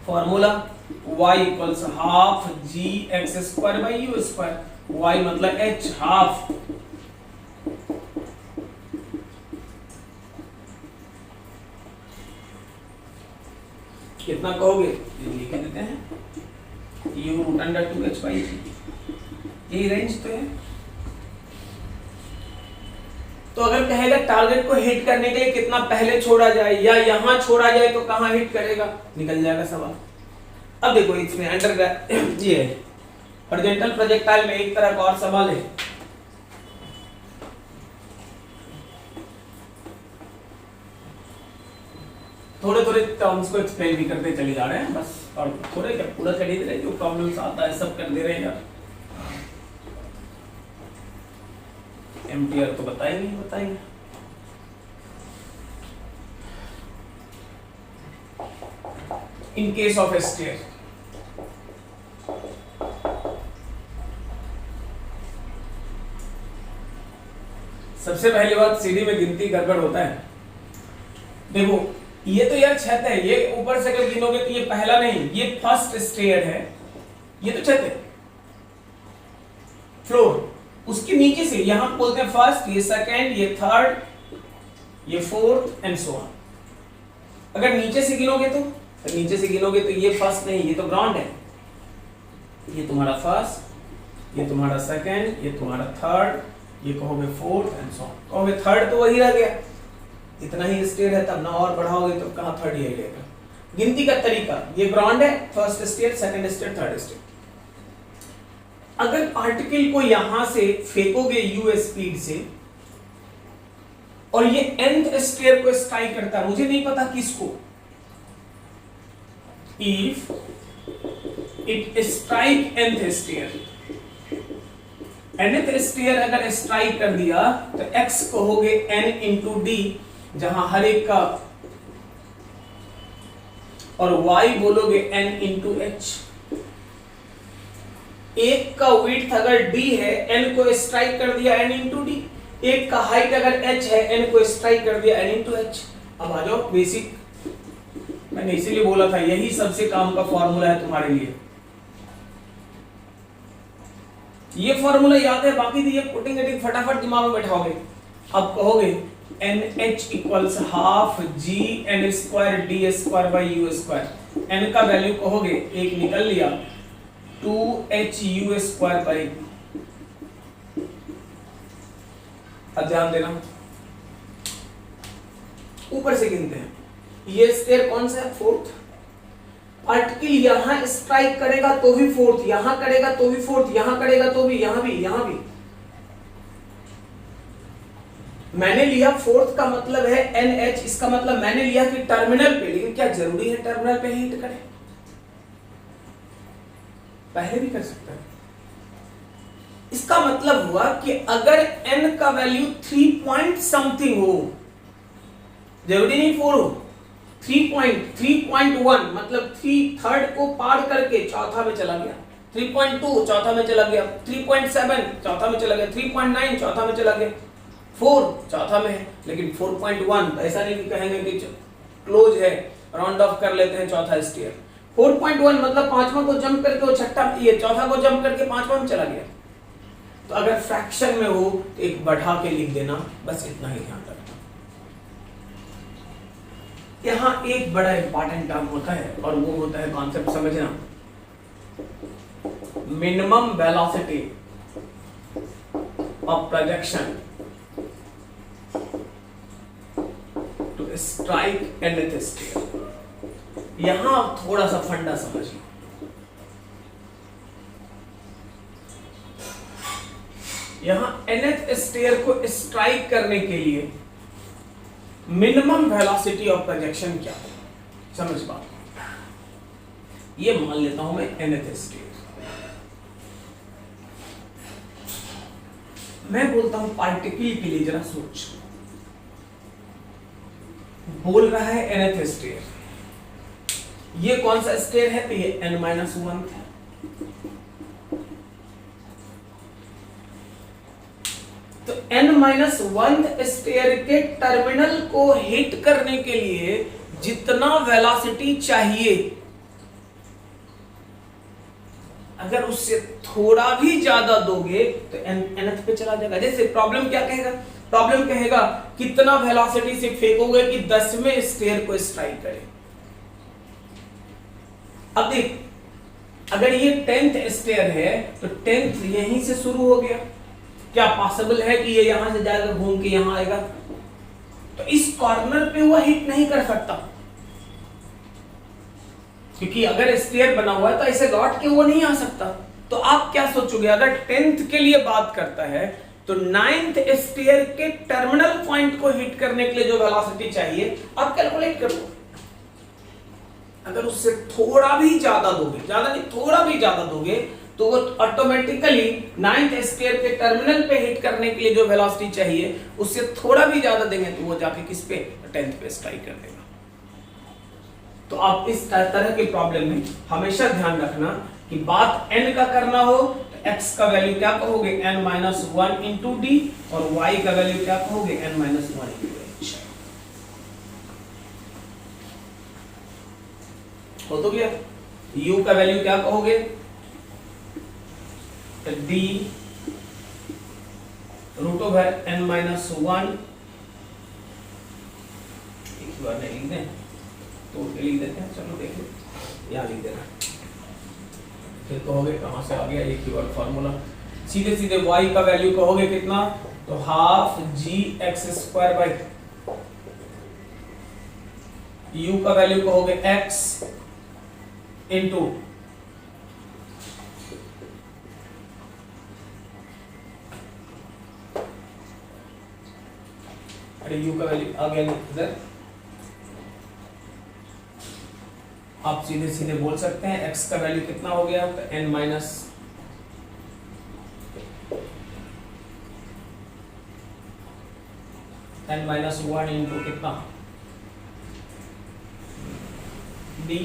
Formula y equals half gx²/u², y मतलब h, हाफ कितना कहोगे लिख देते हैं u√2h/g, यही रेंज तो है। तो अगर कहेगा टारगेट को हिट करने के लिए कितना पहले छोड़ा जाए या यहां छोड़ा जाए तो कहां हिट करेगा, निकल जाएगा सवाल। अब देखो इसमें अंडर ये हॉरिजॉन्टल प्रोजेक्टाइल में एक तरह का और सवाल है, थोड़े थोड़े टर्म्स को एक्सप्लेन भी करते चले जा रहे हैं बस, और थोड़े क्या पूरा कर ही दे रहे, जो प्रॉब्लम्स आता है सब कर दे रहे हैं यार। एम्पियर तो बताएंगे। In case of a stair, सबसे पहली बात सीढ़ी में गिनती गड़बड़ होता है। देखो ये तो यार छत है, ये ऊपर से अगर गिनोगे तो ये पहला नहीं, ये फर्स्ट स्टेयर है, ये तो छत है फ्लोर, उसके नीचे से यहां बोलते हैं फर्स्ट, ये सेकंड, ये थर्ड, ये फोर्थ एंड सो ऑन। अगर नीचे से गिनोगे तो ये फर्स्ट नहीं, ये तो ग्राउंड है, ये तुम्हारा फर्स्ट, ये तुम्हारा सेकंड, ये तुम्हारा थर्ड, ये कहोगे फोर्थ एंड सो ऑन। कहोगे थर्ड तो वही रह गया, इतना ही स्टेयर है, तब ना और बढ़ाओगे तो कहां थर्ड ही रहेगा। गिनती का तरीका, ये ग्राउंड है, first stair, second stair, third stair. अगर पार्टिकल को यहां से फेंकोगे u स्पीड से और ये nth स्टेयर को स्ट्राइक करता है, मुझे नहीं पता किसको, if it strike nth stair, nth stair अगर स्ट्राइक कर दिया तो x कहोगे n इंटू डी, जहां हर एक का, और y बोलोगे n इंटू एच। एक का विड्थ अगर d है, n को स्ट्राइक कर दिया n इंटू डी, एक का हाइट अगर h है, n को स्ट्राइक कर दिया n इंटू एच। अब आ जाओ बेसिक, मैंने इसीलिए बोला था यही सबसे काम का फॉर्मूला है तुम्हारे लिए, ये फॉर्मूला याद है, बाकी तो ये पुटिंग इटिंग फटाफट दिमाग में बैठाओगे। अब कहोगे NH equals half g n square d square by u square, n का वैल्यू कहोगे एक निकल लिया 2h u स्क्वायर बाई। अब ध्यान देना, ऊपर से गिनते हैं, ये स्टेयर कौन सा है, फोर्थ। पार्टिकल यहां स्ट्राइक करेगा तो भी फोर्थ, यहां करेगा तो भी फोर्थ, यहां करेगा तो भी, यहां भी। मैंने लिया फोर्थ का मतलब है NH, इसका मतलब मैंने लिया कि टर्मिनल पे, लेकिन क्या जरूरी है टर्मिनल पे हिट करे, पहले भी कर सकता है। इसका मतलब हुआ कि अगर n का वैल्यू 3 पॉइंट समथिंग हो, जरूरी नहीं 4 हो, 3.1 मतलब 3/3 को पार करके चौथा में चला गया, 3.2 चौथा में चला गया, 3.7 चौथा में चला गया, 3.9 चौथा में चला गया, 4 चौथा में है, लेकिन 4.1 ऐसा नहीं कि कहेंगे कि क्लोज है, राउंड ऑफ कर लेते हैं चौथा स्टेयर। 4.1 मतलब पांचवा को जंप करके वो छठा, ये चौथा को जंप करके पांचवा में चला गया। तो अगर फ्रैक्शन में हो तो एक बढ़ा के लिख देना, बस इतना ही ध्यान रखना। यहां एक बड़ा इंपॉर्टेंट टर्म होता है और वो होता है कॉन्सेप्ट समझना, minimum velocity of projection to strike nth stair. यहां थोड़ा सा फंडा समझिए, यहां nth स्टेयर को स्ट्राइक करने के लिए मिनिमम वेलोसिटी ऑफ प्रोजेक्शन क्या है, समझ बात। ये मान लेता हूं मैं nth स्टेयर, मैं बोलता हूं पार्टिकल के लिए, जरा सोच, बोल रहा है nth स्टेयर, ये कौन सा स्टेयर है, तो ये n-1 था। तो n-1 स्टेयर के टर्मिनल को हिट करने के लिए जितना वेलोसिटी चाहिए, अगर उससे थोड़ा भी ज्यादा दोगे तो nth पे चला जाएगा। जैसे प्रॉब्लम क्या कहेगा, प्रॉब्लम कहेगा कितना वेलोसिटी से फेंकोगे कि 10वें स्टेयर को स्ट्राइक करे, अब देख, अगर ये 10th स्टेयर है तो 10th यहीं से शुरू हो गया, क्या पॉसिबल है कि ये यहां से जाएगा घूम के यहां आएगा? तो इस कॉर्नर पे वो हिट नहीं कर सकता, क्योंकि अगर स्टेयर बना हुआ है तो ऐसे लौट के वो नहीं आ सकता। तो आप क्या सोचोगे, अगर 10th के लिए बात करता है तो 9th स्टेयर के टर्मिनल पॉइंट को हिट करने के लिए जो वेलोसिटी चाहिए आप कैलकुलेट करो। अगर उससे थोड़ा भी ज्यादा दोगे, ज्यादा नहीं थोड़ा भी ज्यादा दोगे, तो वो ऑटोमेटिकली 9th स्टेयर के टर्मिनल पे हिट करने के लिए जो वेलोसिटी चाहिए उससे थोड़ा भी ज्यादा देंगे तो वो जाके किस पे, 10th पे स्ट्राइक कर देगा। तो आप इस तरह के प्रॉब्लम में हमेशा ध्यान रखना कि बात n का करना हो तो x का वैल्यू क्या कहोगे, n-1 इंटू डी, और y का वैल्यू क्या कहोगे, n-1 इंटू h। हो तो गया। u का वैल्यू क्या कहोगे, d रूट ओवर n-1, एक बार नहीं लिख दें तो लिख देते हैं, चलो देखो यहाँ लिख देना, फिर कहोगे कहां से आ गया ये कीवर्ड फार्मूला। सीधे सीधे y का वैल्यू कहोगे कितना, तो half g x square by, u का वैल्यू कहोगे x इंटू u का वैल्यू आ गया इधर, आप सीधे सीधे बोल सकते हैं x का वैल्यू कितना हो गया, तो n माइनस n-1 इंटू कितना, d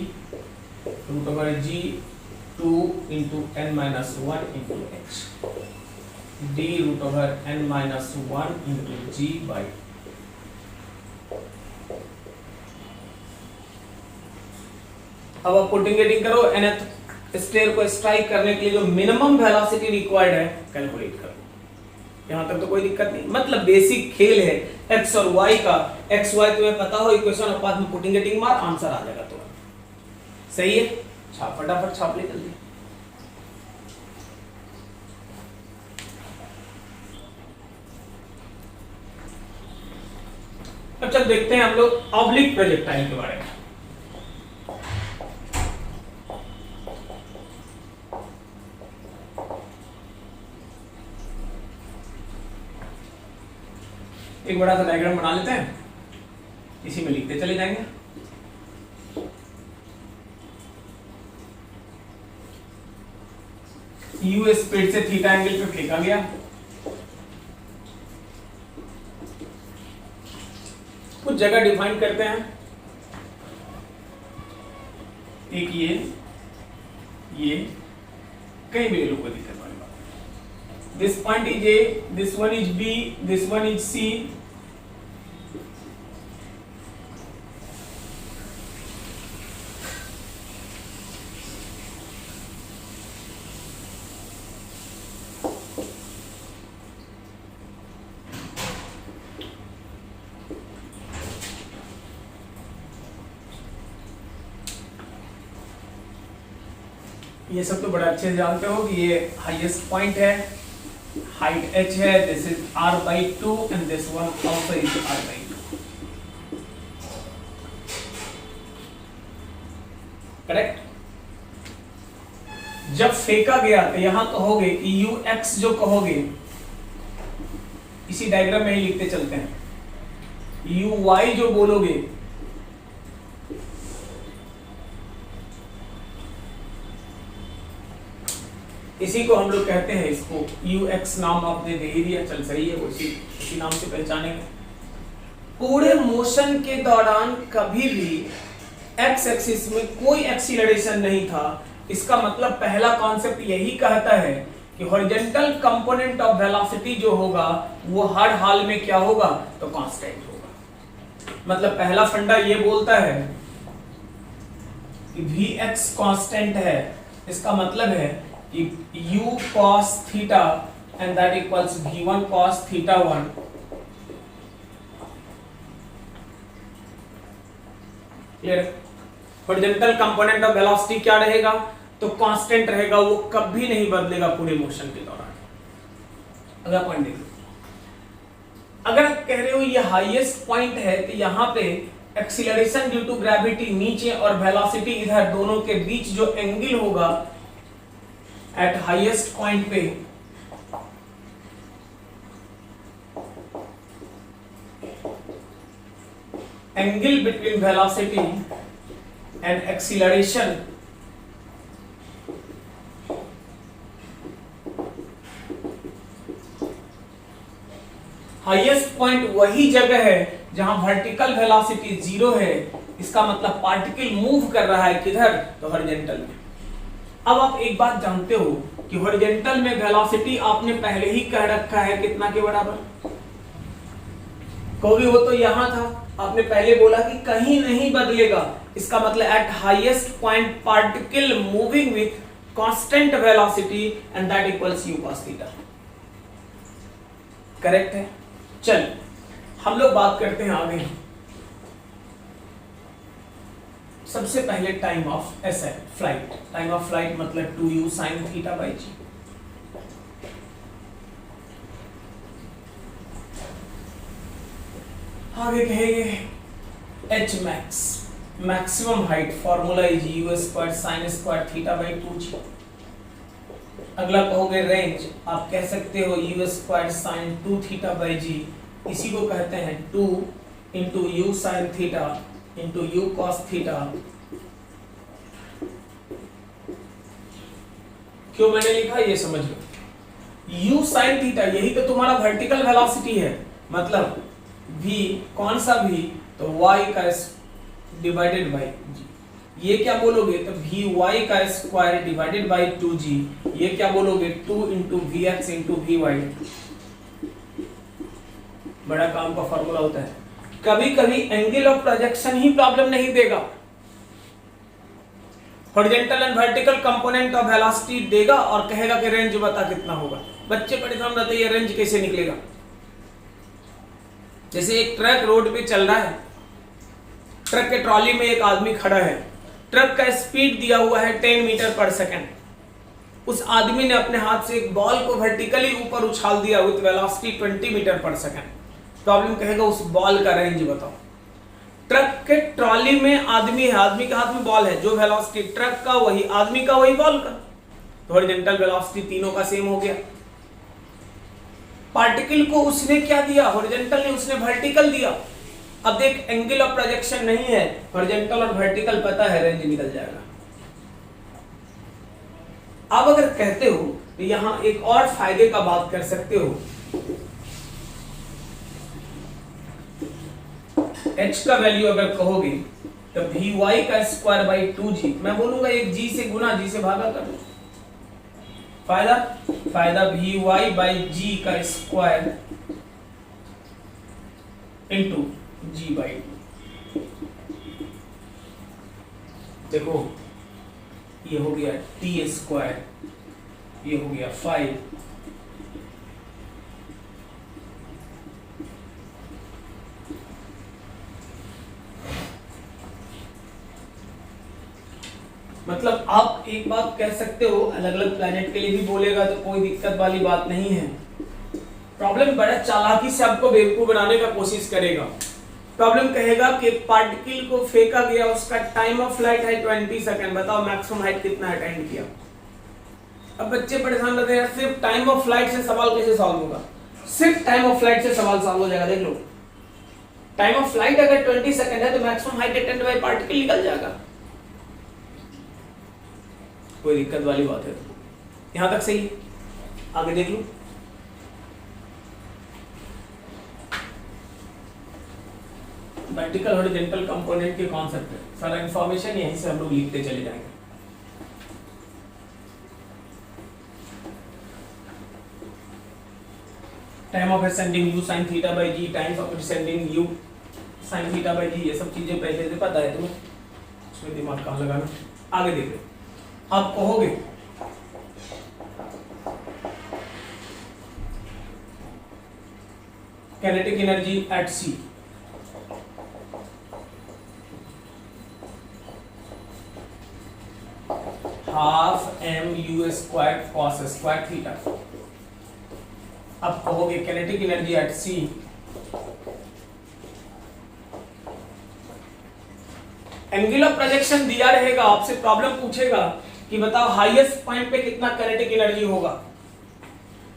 root over g 2 into n-1 into h, d root over n-1 into g by, अब आप पुटिंग गेटिंग करो, nth स्टेयर को स्ट्राइक करने के लिए जो मिनिमम वेलोसिटी रिक्वायर्ड है कैलकुलेट करो। यहां तक तो कोई दिक्कत नहीं, मतलब बेसिक खेल है x और y का। x y तुम्हें पता हो, इक्वेशन और बाद में पुटिंग गेटिंग मार, आंसर आ जाएगा। तो सही है, छाप फटाफट छाप ले जल्दी। अब चल देखते हैं हम लोग ऑब्लिक प्रोजेक्टाइल के बारे में। एक बड़ा सा डायग्राम बना लेते हैं, इसी में लिखते चले जाएंगे। यू स्पीड से थीटा एंगल पे फेंका गया, कुछ जगह डिफाइन करते हैं, एक ये कहीं भी ले लो, कोई दिक्कत वाली बात। This point is A, this one is B, this one is C, ये सब तो बड़ा अच्छे से जानते हो कि ये हाईएस्ट पॉइंट है, हाइट h है, this is r/2 and this one also is r/2, correct. जब फेंका गया तो यहां कहोगे कि ux जो कहोगे, इसी डायग्राम में ही लिखते चलते हैं, uy जो बोलोगे इसी को हम लोग कहते हैं, इसको ux नाम आपने दे ही दिया, चल सही है, वो इसी नाम से पहचानेंगे। पूरे मोशन के दौरान कभी भी x एक्सिस में कोई एक्सीलरेशन नहीं था। इसका मतलब पहला कॉन्सेप्ट यही कहता है कि हॉरिजॉन्टल कंपोनेंट ऑफ वेलोसिटी जो होगा वो हर हाल में क्या होगा, तो कांस्टेंट होगा। मतलब पहला फंडा ये बोलता है कि vx कांस्टेंट है, इसका मतलब है कि u cos theta and that equals v1 cos theta 1 clear. Horizontal component of velocity क्या रहेगा? तो कांस्टेंट रहेगा, वो कभी नहीं बदलेगा पूरे मोशन के दौरान। अगला पॉइंट देखो, अगर आप कह रहे हो ये हाईएस्ट पॉइंट है तो यहां पे एक्सीलरेशन ड्यू टू ग्रेविटी नीचे और वेलोसिटी इधर, दोनों के बीच जो एंगल होगा एट हाईएस्ट पॉइंट पे, angle between velocity and acceleration highest point वही जगह है जहां वर्टिकल वेलोसिटी 0 है। इसका मतलब पार्टिकल मूव कर रहा है किधर? तो हॉरिजॉन्टल में। अब आप एक बात जानते हो कि हॉरिजॉन्टल में वेलोसिटी आपने पहले ही कह रखा है कितना के बराबर? कहोगे वो तो यहां था, आपने पहले बोला कि कहीं नहीं बदलेगा। इसका मतलब eight highest point particle moving with constant velocity and that equals u cos theta. Correct है। चल हम लोग बात करते हैं आगे। सबसे पहले टाइम ऑफ एस है फ्लाइट। टाइम ऑफ फ्लाइट मतलब 2u sin theta by G. आगे कहेंगे h max, maximum height, formula is u square sin square theta by 2g। अगला कहोगे रेंज, आप कह सकते हो u square sin 2 theta by G. इसी को कहते हैं 2 into u sine theta into u cos theta. क्यों मैंने लिखा ये समझ लो। u साइन थीटा यही तो तुम्हारा वर्टिकल वेलोसिटी है, मतलब v कौन सा v? तो y का डिवाइडेड बाई g। ये क्या बोलोगे? तो vy का स्क्वायर डिवाइडेड बाई 2g। ये क्या बोलोगे? 2 into v x into v y. बड़ा काम का फॉर्मूला होता है। कभी कभी एंगल ऑफ प्रोजेक्शन ही प्रॉब्लम नहीं देगा, horizontal and vertical component of velocity देगा और कहेगा कि रेंज बता कितना होगा। बच्चे परेशान रहते हैं ये रेंज कैसे निकलेगा। जैसे एक ट्रक रोड पे चल रहा है, ट्रक के ट्रॉली में एक आदमी खड़ा है, ट्रक का स्पीड दिया हुआ है 10 मीटर पर सेकंड। उस आदमी ने अपने हाथ से एक बॉल को वर्टिकली ऊपर उछाल दिया with velocity 20 metre per second. Problem कहेगा उस बॉल का रेंज बताओ। ट्रक के ट्रॉली में आदमी है, आदमी के हाथ में बॉल है, जो वेलोसिटी ट्रक का वही, आदमी का वही, बॉल का, तो हॉरिजॉन्टल वेलोसिटी तीनों का सेम हो गया। पार्टिकल को उसने क्या दिया? हॉरिजॉन्टल ने, उसने वर्टिकल दिया। अब देख एंगल ऑफ प्रोजेक्शन नहीं है, हॉरिजॉन्टल और वर्टिकल पता है, रेंज निकल जाएगा। अब अगर कहते हो तो यहां एक और फायदे का बात कर सकते हो। h का वैल्यू अगर कहोगे तो vy का स्क्वायर बाई 2g, मैं बोलूंगा एक g से गुना, g से भागा कर दो। फायदा vy बाई g का स्क्वायर इंटू g बाई 2। देखो ये हो गया t स्क्वायर, ये हो गया 5, मतलब आप एक बात कह सकते हो, अलग अलग प्लैनेट के लिए भी बोलेगा तो कोई दिक्कत वाली बात नहीं है। प्रॉब्लम बड़ा चालाकी से आपको बेवकूफ बनाने का कोशिश करेगा। प्रॉब्लम कहेगा कि पार्टिकल को फेंका गया, उसका टाइम ऑफ फ्लाइट है 20 सेकंड, बताओ मैक्सिमम हाइट कितना अटेंड किया। अब बच्चे परेशान रहते हैं, सिर्फ टाइम ऑफ फ्लाइट से सवाल कैसे सॉल्व होगा? सिर्फ टाइम ऑफ फ्लाइट से सवाल सॉल्व हो जाएगा। देख लो, टाइम ऑफ फ्लाइट अगर 20 सेकंड है तो maximum height attend by particle निकल जाएगा। कोई दिक्कत वाली बात है? यहां तक सही है, आगे देख लो। वर्टिकल हॉरिजॉन्टल कंपोनेंट के कॉन्सेप्ट है, सारा इंफॉर्मेशन यहीं से हम लोग लिखते चले जाएंगे। Time of ascending u sin theta by g, time of descending u sin theta by g, ये सब चीजें पहले से पता है तुम्हें, उसमें दिमाग कहाँ लगाना। आगे देखो, आप कहोगे kinetic energy at C, half m u square cos square theta. अब कहोगे kinetic energy at C, angle of projection दिया रहेगा, आपसे प्रॉब्लम पूछेगा कि बताओ हाईएस्ट पॉइंट पे कितना किनेटिक एनर्जी होगा।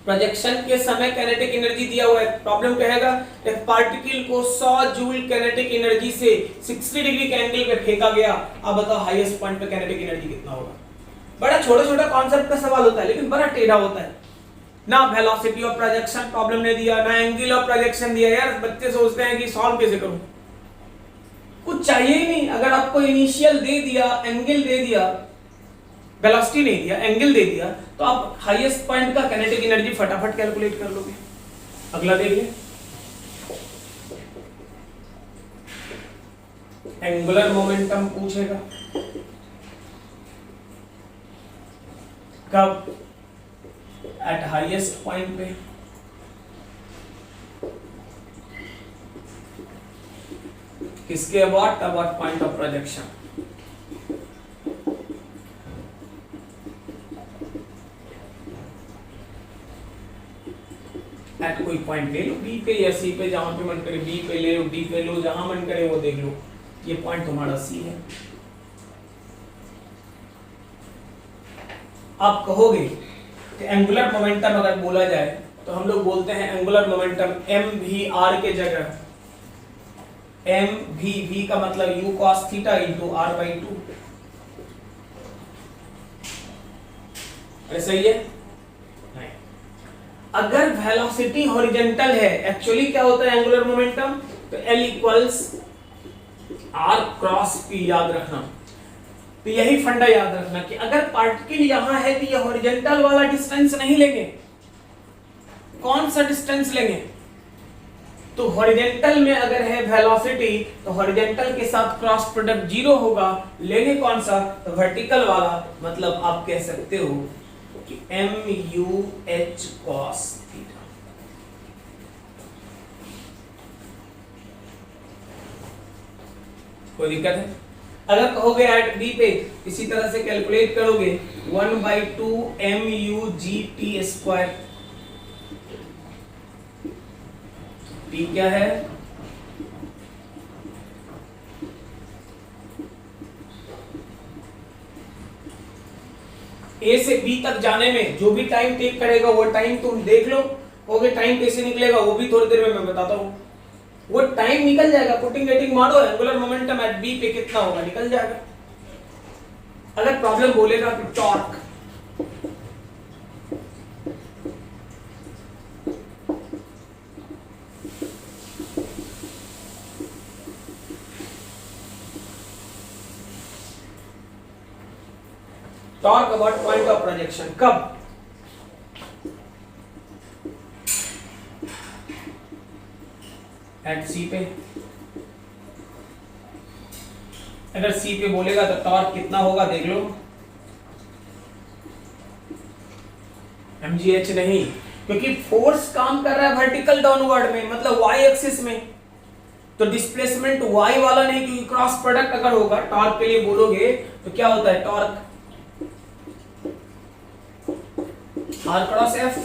प्रोजेक्शन के समय किनेटिक एनर्जी दिया हुआ है, प्रॉब्लम कहेगा एक पार्टिकल को 100 जूल किनेटिक एनर्जी से 60 डिग्री के एंगल पे फेंका गया, अब बताओ हाईएस्ट पॉइंट पे किनेटिक एनर्जी कितना होगा। बड़ा छोटा छोटा कॉन्सेप्ट का सवाल होता है लेकिन बड़ा टेढ़ा होता है ना। वेलोसिटी ऑफ प्रोजेक्शन प्रॉब्लम ने दिया, ना एंगल ऑफ प्रोजेक्शन दिया। यार बच्चे सोचते हैं कि सॉल्व कैसे करूं, कुछ चाहिए ही नहीं। अगर आपको इनिशियल दे दिया, एंगल दे दिया, वेलोसिटी नहीं दिया, एंगल दे दिया, तो आप हाईएस्ट पॉइंट का किनेटिक एनर्जी फटाफट कैलकुलेट कर लोगे। अगला देखिए, एंगुलर मोमेंटम पूछेगा कब, एट हाईएस्ट पॉइंट पे। किसके about point of projection. At कोई पॉइंट ले लो, बी पे या सी पे, जहां पे मन करे, बी पे ले लो, डी पे लो, जहां मन करे वो देख लो। ये पॉइंट तुम्हारा सी है। आप कहोगे कि एंगुलर मोमेंटम अगर बोला जाए तो हम लोग बोलते हैं angular momentum m v r के जगह एम वी का मतलब u cos theta into r by 2। ऐसा ही है नहीं। अगर वेलोसिटी हॉरिजॉन्टल है, एक्चुअली क्या होता है एंगुलर मोमेंटम, तो L equals r cross p, याद रखना। तो यही फंडा याद रखना कि अगर पार्टिकल यहां है तो ये हॉरिजॉन्टल वाला डिस्टेंस नहीं लेंगे। कौन सा डिस्टेंस लेंगे, तो हॉरिजॉन्टल में अगर है वेलोसिटी तो हॉरिजॉन्टल के साथ क्रॉस प्रोडक्ट 0 होगा। लेंगे कौन सा, तो वर्टिकल वाला। मतलब आप कह सकते हो कि m u h cos theta. कोई दिक्कत है? अगर कहोगे एट बी पे इसी तरह से कैलकुलेट करोगे 1/2 m u g t square. T क्या है, ए से बी तक जाने में जो भी टाइम टेक करेगा वो टाइम तुम देख लो। कहोगे टाइम कैसे निकलेगा, वो भी थोड़ी देर में मैं बताता हूं। वो टाइम निकल जाएगा, पुटिंग गेटिंग मारो, एंगुलर मोमेंटम एट बी पे कितना होगा निकल जाएगा। अगर प्रॉब्लम बोलेगा कि torque, torque about point of projection कब, एट सी पे। अगर सी पे बोलेगा तो टॉर्क कितना होगा देख लो, mgh नहीं, क्योंकि फोर्स काम कर रहा है वर्टिकल डाउनवर्ड में, मतलब y एक्सिस में, तो डिस्प्लेसमेंट y वाला नहीं, क्योंकि क्रॉस प्रोडक्ट अगर होगा टॉर्क के लिए बोलोगे तो क्या होता है टॉर्क r क्रॉस f।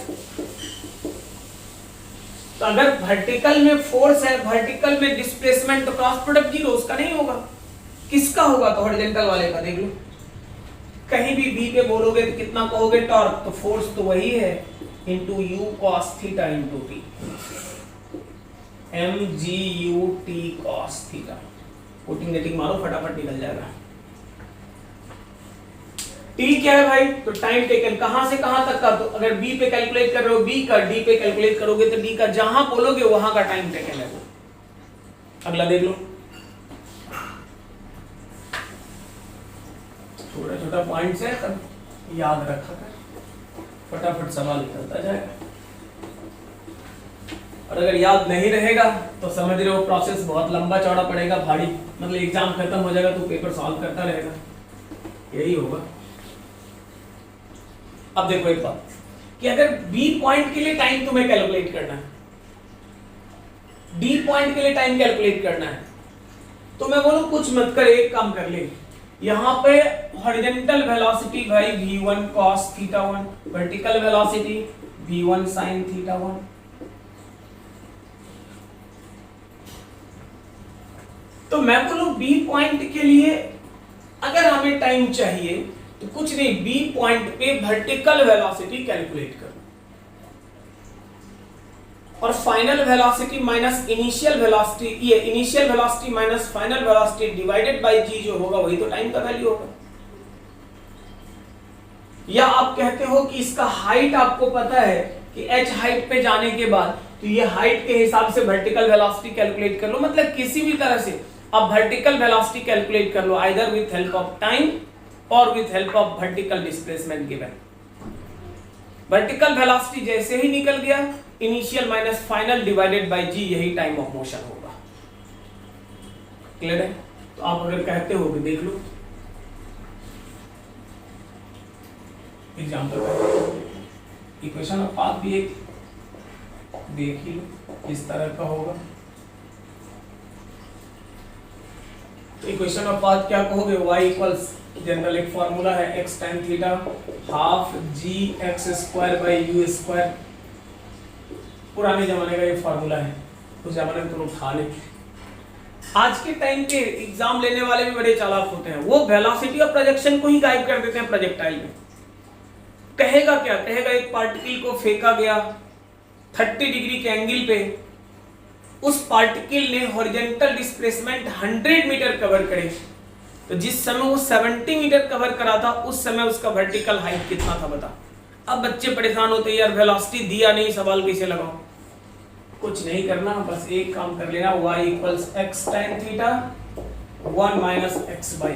तो अगर वर्टिकल में फोर्स है, वर्टिकल में डिस्प्लेसमेंट, तो क्रॉस प्रोडक्ट 0, उसका नहीं होगा। किसका होगा, तो हॉरिजॉन्टल वाले का। देख लो कहीं भी बी पे बोलोगे तो कितना कहोगे टॉर्क, तो फोर्स तो वही है into u cos theta into t, m g u t cos theta. Putting getting मारो, फटाफट निकल जाएगा। टी क्या है भाई, तो टाइम टेकन, कहां से कहां तक का। तो अगर बी पे कैलकुलेट कर रहे हो बी का, डी पे कैलकुलेट करोगे तो डी का, जहां बोलोगे वहां का टाइम टेकन है वो। अगला देख लो, छोटा छोटा पॉइंट्स है, तब याद रखा कर, फटाफट सवाल निकलता जाएगा। और अगर याद नहीं रहेगा तो समझ रहे हो प्रोसेस बहुत लंबा चौड़ा पड़ेगा, भारी, मतलब एग्जाम खत्म हो जाएगा तो पेपर सॉल्व करता रहेगा, यही होगा। अब देखो एक बात कि अगर बी पॉइंट के लिए टाइम तुम्हें कैलकुलेट करना है, डी पॉइंट के लिए टाइम कैलकुलेट करना है, तो मैं बोलूं कुछ मत कर, एक काम कर ले, यहाँ पे हॉरिजॉन्टल वेलोसिटी भाई v1 cos theta 1, vertical velocity v1 sin theta 1। तो मैं बोलूं बी पॉइंट के लिए अगर हमें टाइम चाहिए तो कुछ नहीं, बी पॉइंट पे वर्टिकल वेलोसिटी कैलकुलेट करो और final velocity minus initial velocity, ये initial velocity minus final velocity divided by G जो होगा वही तो टाइम का वैल्यू होगा। या आप कहते हो कि इसका हाइट आपको पता है कि h हाइट पे जाने के बाद तो ये हाइट के हिसाब से वर्टिकल वेलोसिटी कैलकुलेट कर लो, मतलब किसी भी तरह से आप वर्टिकल वेलोसिटी कैलकुलेट कर लो, either with help of time और with help of vertical displacement given. Vertical velocity जैसे ही निकल गया, initial minus final divided by G, यही टाइम ऑफ मोशन होगा। क्लियर है? तो आप अगर कहते हो कि देख लो एग्जांपल, इक्वेशन ऑफ पाथ भी एक देख ही लो किस तरह का होगा। तो इक्वेशन ऑफ पाथ क्या कहोगे, y इक्वल्स जनरल एक फॉर्मूला है x tan theta half g x square by u square, पुराने जमाने का ये फॉर्मूला है, उस जमाने में तुम उठा ले। आज के टाइम पे एग्जाम लेने वाले भी बड़े चालाक होते हैं, वो वेलोसिटी ऑफ प्रोजेक्शन को ही गायब कर देते हैं प्रोजेक्टाइल में। कहेगा क्या, कहेगा एक पार्टिकल को फेंका गया 30 डिग्री के एंगल पे, उस पार्टिकल ने हॉरिजॉन्टल डिस्प्लेसमेंट 100 मीटर कवर करे, तो जिस समय वो 70 मीटर कवर करा था उस समय उसका वर्टिकल हाइट कितना था बता। अब बच्चे परेशान होते हैं, यार वेलोसिटी दिया नहीं, सवाल कैसे लगाओ। कुछ नहीं करना, बस एक काम कर लेना, y equals x tan theta 1 minus x by,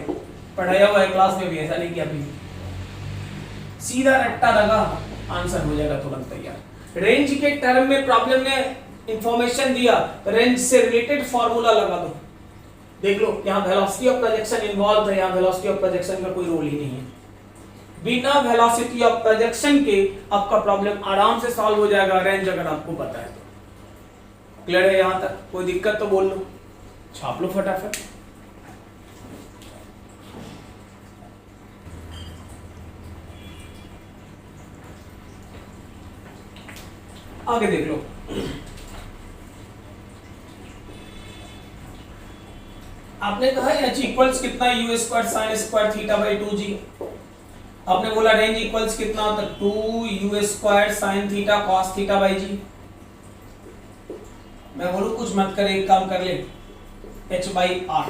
पढ़ाया हुआ है क्लास में भी, ऐसा नहीं किया अभी, सीधा रट्टा लगा आंसर हो जाएगा तुरंत तैयार। रेंज के टर्म में प्रॉब्लम ने इंफॉर्मेशन दिया, रेंज से रिलेटेड फॉर्मूला लगा दो, देख लो यहाँ वेलोसिटी ऑफ प्रोजेक्शन इन्वॉल्व है, यहाँ वेलोसिटी ऑफ प्रोजेक्शन का कोई रोल ही नहीं है। बिना वेलोसिटी ऑफ प्रोजेक्शन के आपका प्रॉब्लम आराम से सॉल्व हो जाएगा, रेंज अगर आपको पता है तो। क्लियर है यहाँ तक? कोई दिक्कत तो बोल लो, छाप लो फटाफट। आगे देख लो, आपने कहा h इक्वल्स कितना u square sine square theta by 2g, आपने बोला रेंज इक्वल्स कितना होता है 2u square sine theta cos theta by g। मैं बोलूं कुछ मत कर, एक काम कर ले, h बाई r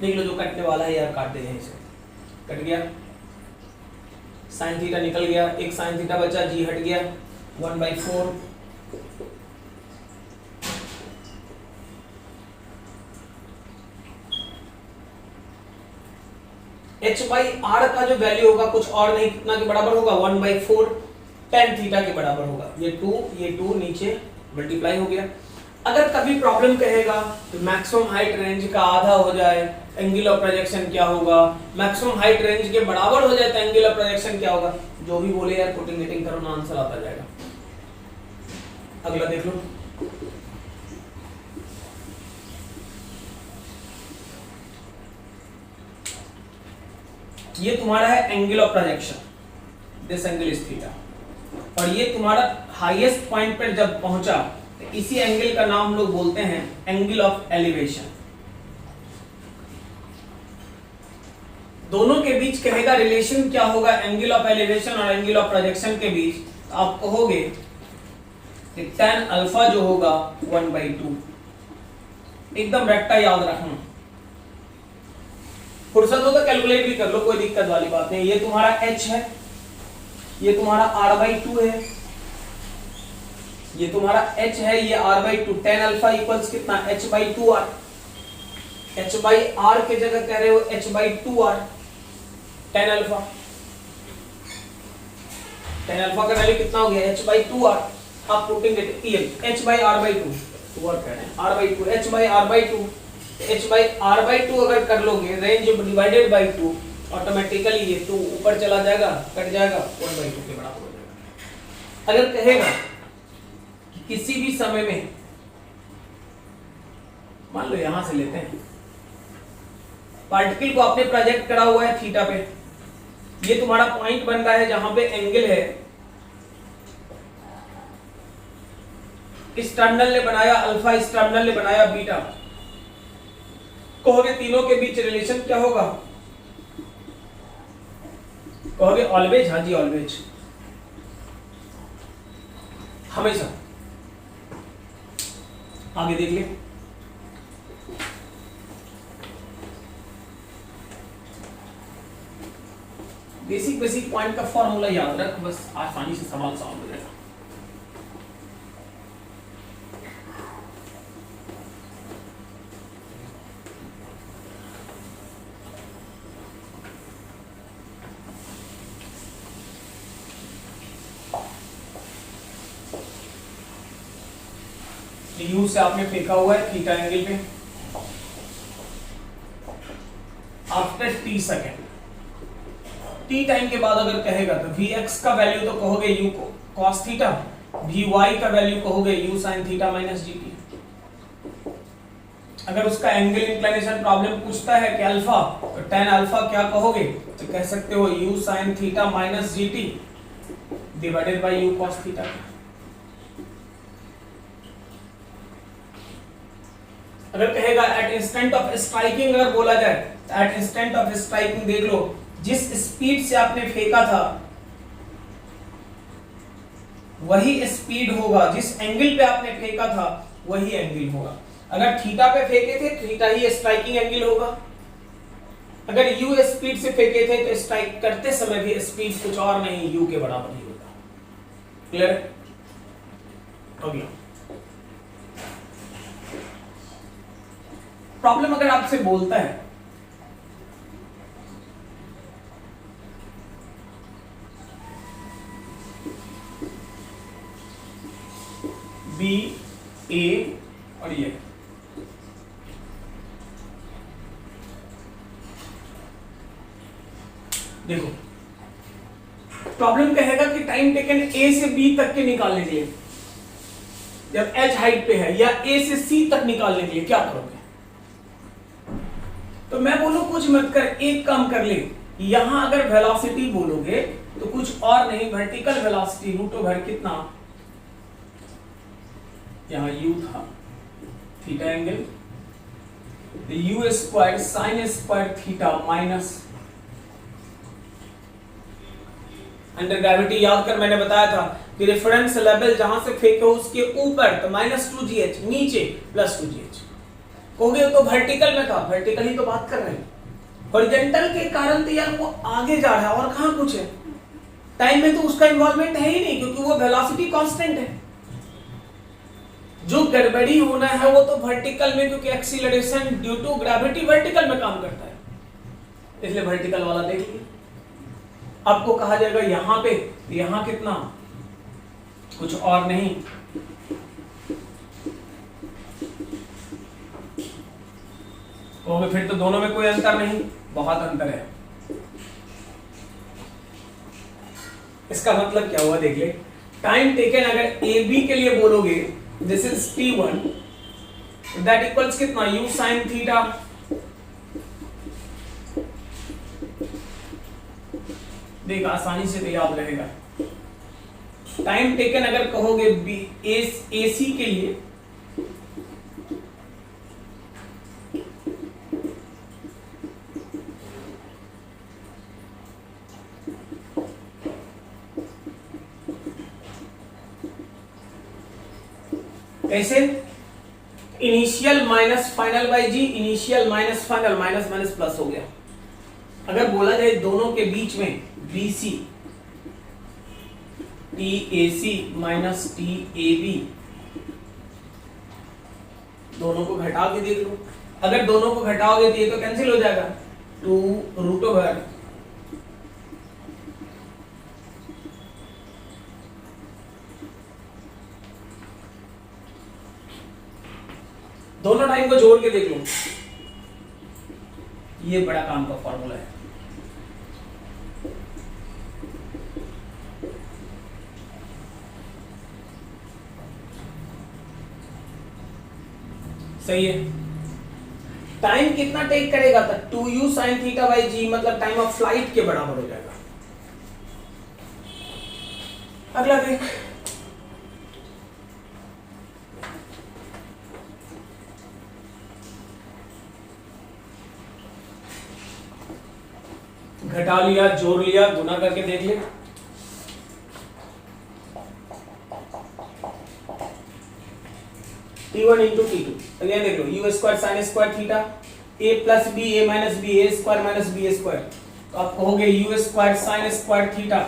देख लो, जो कटने वाला है यार काट दे, इसे कट गया, साइन थीटा निकल गया, एक साइन थीटा बचा, g हट गया, 1/4 h बाई r का जो वैल्यू होगा कुछ और नहीं, कितना के बराबर होगा 1/4 tan थीटा के बराबर होगा। ये 2 नीचे मल्टीप्लाई हो गया। अगर कभी प्रॉब्लम कहेगा तो मैक्सिमम हाइट रेंज का आधा हो जाए, एंगल ऑफ प्रोजेक्शन क्या होगा, मैक्सिमम हाइट रेंज के बराबर हो जाए तो एंगल ऑफ प्रोजेक्शन क्या होगा, जो भी बोले यार पुटिंग गेटिंग करो ना, आंसर आता जाएगा। अगला देख लो, ये तुम्हारा है angle of projection, this angle is theta, और ये तुम्हारा हाईएस्ट पॉइंट पर जब पहुंचा तो इसी एंगल का नाम हम लोग बोलते हैं एंगल ऑफ एलिवेशन। दोनों के बीच कहेगा रिलेशन क्या होगा एंगल ऑफ एलिवेशन और एंगल ऑफ प्रोजेक्शन के बीच, तो आप कहोगे कि tan अल्फा जो होगा 1/2, एकदम रट्टा याद रखना, फुर्सत हो तो कैलकुलेट भी कर लो, कोई दिक्कत वाली बात नहीं। ये तुम्हारा h है, ये तुम्हारा r/2 है, ये तुम्हारा h है, ये r/2, tan अल्फा इक्वल्स कितना h/2r, h/r के जगह कह रहे हो h/2r tan alpha, tan alpha का वैल्यू कितना हो गया h/2r, आप पुटिंग इट h/r/2 वर्क कर रहे हैं r/2 h/r/2, h/r/2 अगर कर लोगे रेंज डिवाइडेड बाय 2, ऑटोमेटिकली ये 2 ऊपर चला जाएगा, कट जाएगा, 1/2 के बराबर हो जाएगा। अगर कहेगा कि किसी भी समय में, मान लो यहां से लेते हैं, पार्टिकल को आपने प्रोजेक्ट करा हुआ है थीटा पे, ये तुम्हारा पॉइंट बन रहा है जहां पे एंगल है, इस टर्मिनल ने बनाया अल्फा, इस टर्मिनल ने बनाया बीटा, कहोगे तीनों के बीच रिलेशन क्या होगा? कहोगे ऑलवेज, हाँ जी ऑलवेज, हमेशा। आगे देख ले, बेसिक बेसिक पॉइंट का फॉर्मूला याद रख, बस आसानी से सवाल सॉल्व हो जाएगा। यू से आपने फेंका हुआ है थीटा एंगल पे, after T second, T time के बाद अगर कहेगा तो वी एक्स का वैल्यू तो कहोगे यू को कॉस थीटा, वी वाई का वैल्यू कहोगे you sine theta minus G T. अगर उसका एंगल इंक्लिनेशन प्रॉब्लम पूछता है कि अल्फा, तो टेन अल्फा क्या कहोगे? तो कह सकते हो you sine theta minus G T divided by you cos theta. अगर कहेगा एट इंस्टेंट ऑफ स्ट्राइकिंग, अगर बोला जाए तो एट इंस्टेंट ऑफ स्ट्राइकिंग देख लो, जिस स्पीड से आपने फेंका था वही स्पीड होगा, जिस एंगल पे आपने फेंका था वही एंगल होगा। अगर थीटा पे फेंके थे थीटा ही स्ट्राइकिंग एंगल होगा, अगर यू स्पीड से फेंके थे तो स्ट्राइक करते समय भी स्पीड कुछ और नहीं यू के बराबर ही होगा। क्लियर? अगला प्रॉब्लम अगर आपसे बोलता है बी ए और ये, देखो प्रॉब्लम कहेगा कि टाइम टेकन ए से बी तक के निकालने के लिए, जब एच हाइट पे है, या ए से सी तक निकालने के लिए क्या करोगे? तो मैं बोलूं कुछ मत कर, एक काम कर ले, यहां अगर वेलोसिटी बोलोगे तो कुछ और नहीं, वर्टिकल वेलोसिटी रूट ओवर कितना, यहां u था theta angle, u square sine square theta minus under gravity. याद कर मैंने बताया था कि रेफरेंस लेवल जहां से फेंको उसके ऊपर तो -2gh, नीचे +2gh। कहोगे तो वर्टिकल में था, वर्टिकल ही तो बात कर रहे हैं, हॉरिजॉन्टल के कारण तो यार वो आगे जा रहा है और कहां कुछ है, टाइम में तो उसका इन्वॉल्वमेंट है ही नहीं क्योंकि वो वेलोसिटी कांस्टेंट है। जो गड़बड़ी होना है वो तो वर्टिकल में, क्योंकि acceleration due to gravity vertical में काम करता है, इसलिए वर्टिकल वाला देख लीजिए। आपको कहा जाएगा यहां पे, यहां कितना, कुछ और नहीं, तो फिर तो दोनों में कोई अंतर नहीं, बहुत अंतर है। इसका मतलब क्या हुआ देख ले, टाइम टेकन अगर ए बी के लिए बोलोगे this is t1 that equals कितना, u sin थीटा, देख आसानी से तो याद रहेगा। टाइम टेकन अगर कहोगे ए सी के लिए, कैसे, initial minus final by g, initial minus final, minus minus plus हो गया। अगर बोला जाए दोनों के बीच में B C, t A C minus t A B, दोनों को घटा के देख लो, अगर दोनों को घटाओगे तो ये तो कैंसिल हो जाएगा, 2 रूट ओवर दोनों टाइम को जोड़ के देख लो, ये बड़ा काम का फॉर्मूला है। सही है। टाइम कितना टेक करेगा तो 2u sin थीटा बाई जी, मतलब टाइम ऑफ फ्लाइट के बराबर हो जाएगा। अगला देख, घटा लिया, जोड़ लिया, गुना करके देख ले। T1 इंटू T2, अगेन देख लो, u square sine square theta a plus b a minus b a square minus b square, तो आप कहोगे u square sine square theta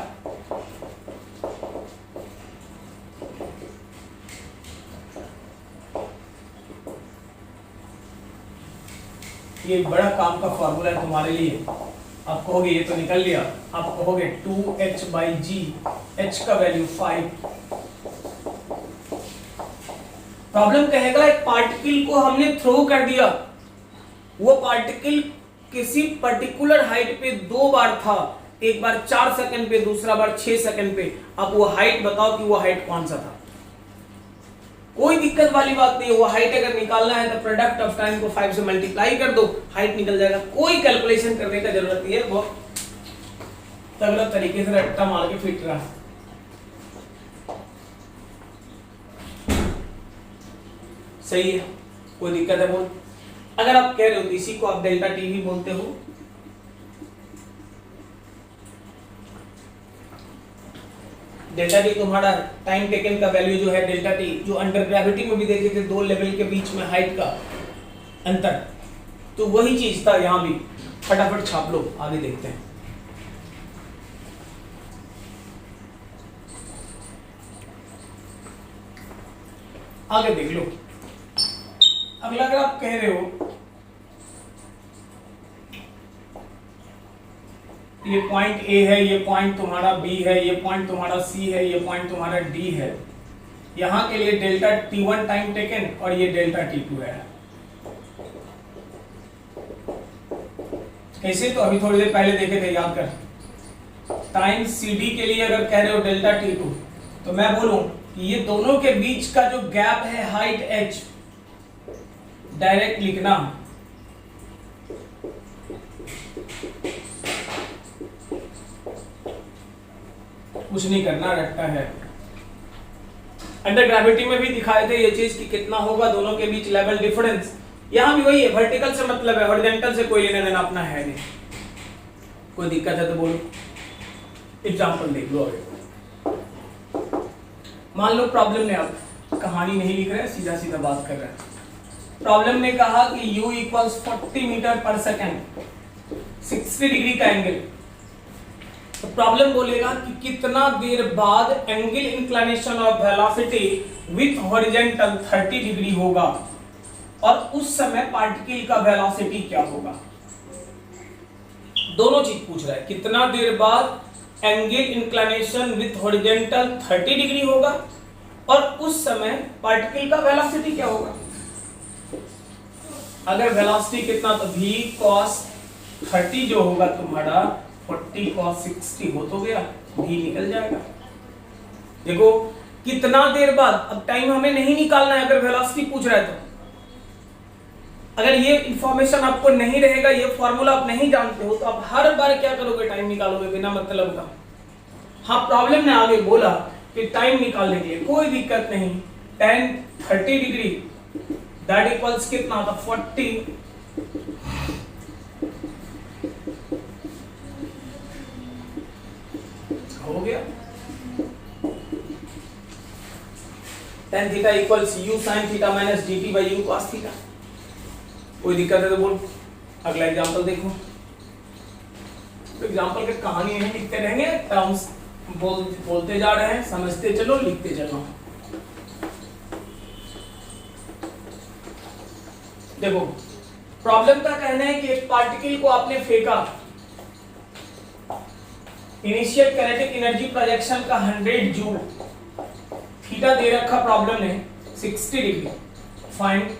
ये बड़ा काम का फॉर्मूला है तुम्हारे लिए। आप कहोगे ये तो निकल लिया, आप कहोगे 2h बाई जी, h का वैल्यू 5। प्रॉब्लम कहेगा एक पार्टिकल को हमने थ्रो कर दिया, वो पार्टिकल किसी पर्टिकुलर हाइट पे 2 बार था, एक बार 4 सेकंड पे, दूसरा बार 6 सेकंड पे। अब वो हाइट बताओ कि वो हाइट कौन सा था। कोई दिक्कत वाली बात नहीं है, वो हाइट अगर निकालना है तो प्रोडक्ट ऑफ टाइम को 5 से मल्टीप्लाई कर दो, हाइट निकल जाएगा। कोई कैलकुलेशन करने का जरूरत नहीं है, बहुत तगड़ा तरीके से रट्टा मार के फिट रहा। सही है, कोई दिक्कत है बोल। अगर आप कह रहे हो इसी को आप डेल्टा टी भी बोलते हो, डेल्टा टी तुम्हारा टाइम टेकन का वैल्यू जो है डेल्टा टी, जो अंडर ग्रेविटी में भी देखे थे 2 लेवल के बीच में हाइट का अंतर, तो वही चीज था यहां भी। फटाफट छाप लो, आगे देखते हैं। आगे देख लो। अगला अगर आप कह रहे हो ये पॉइंट ए है, ये पॉइंट तुम्हारा बी है, ये पॉइंट तुम्हारा सी है, ये पॉइंट तुम्हारा डी है, यहां के लिए डेल्टा T1 टाइम टेकन और ये डेल्टा T2 है। कैसे, तो अभी थोड़ी देर पहले देखे थे, याद कर। टाइम CD के लिए अगर कह रहे हो डेल्टा T2, तो मैं बोलूं कि ये दोनों के बीच का जो गैप है हाइट h, डायरेक्ट लिखना। कुछ नहीं करना, रखता है। अंडर ग्रेविटी में भी दिखाए थे ये चीज कि कितना होगा दोनों के बीच लेवल डिफरेंस। यहां भी वही है, वर्टिकल से मतलब है, हॉरिजॉन्टल से कोई लेना देना अपना है नहीं। कोई दिक्कत है तो बोलो। एग्जांपल देख लो आगे। मान लो प्रॉब्लम ने, आप कहानी नहीं लिख रहे, सीधा सीधा बात कर रहे हैं। प्रॉब्लम ने कहा कि u इक्वल्स 40 मीटर पर सेकेंड, 60 डिग्री का एंगल। तो प्रॉब्लम बोलेगा कि कितना देर बाद angle inclination of velocity with horizontal 30 degree होगा, और उस समय पार्टिकल का वेलोसिटी क्या होगा। दोनों चीज पूछ रहा है, कितना देर बाद angle inclination with horizontal 30 degree होगा, और उस समय पार्टिकल का वेलोसिटी क्या होगा। अगर वेलोसिटी कितना, तो v cos 30 जो होगा तुम्हारा 40 cos 60 हो तो गया, v निकल जाएगा। देखो कितना देर बाद, अब टाइम हमें नहीं निकालना है, अगर वेलोसिटी पूछ रहा है तो। अगर ये इंफॉर्मेशन आपको नहीं रहेगा, ये फॉर्मूला आप नहीं जानते हो, तो आप हर बार क्या करोगे, टाइम निकालोगे बिना मतलब का। हाँ, प्रॉब्लम ने आगे बोला कि टाइम निकालने के लिए कोई दिक्कत नहीं, tan 30 डिग्री दैट इक्वल्स कितना था 40 हो गया। tan theta equals u sin theta minus dt by u cos theta. कोई दिक्कत है तो बोल। अगला एग्जांपल देखो। तो एग्जांपल के कहानी नहीं लिखते रहेंगे, टर्म्स बोलते जा रहे हैं, समझते चलो, लिखते चलो। देखो प्रॉब्लम का कहना है कि एक पार्टिकल को आपने फेंका, इनिशियल काइनेटिक एनर्जी प्रोजेक्शन का 100 जूल, थीटा दे रखा प्रॉब्लम ने 60 डिग्री, फाइंड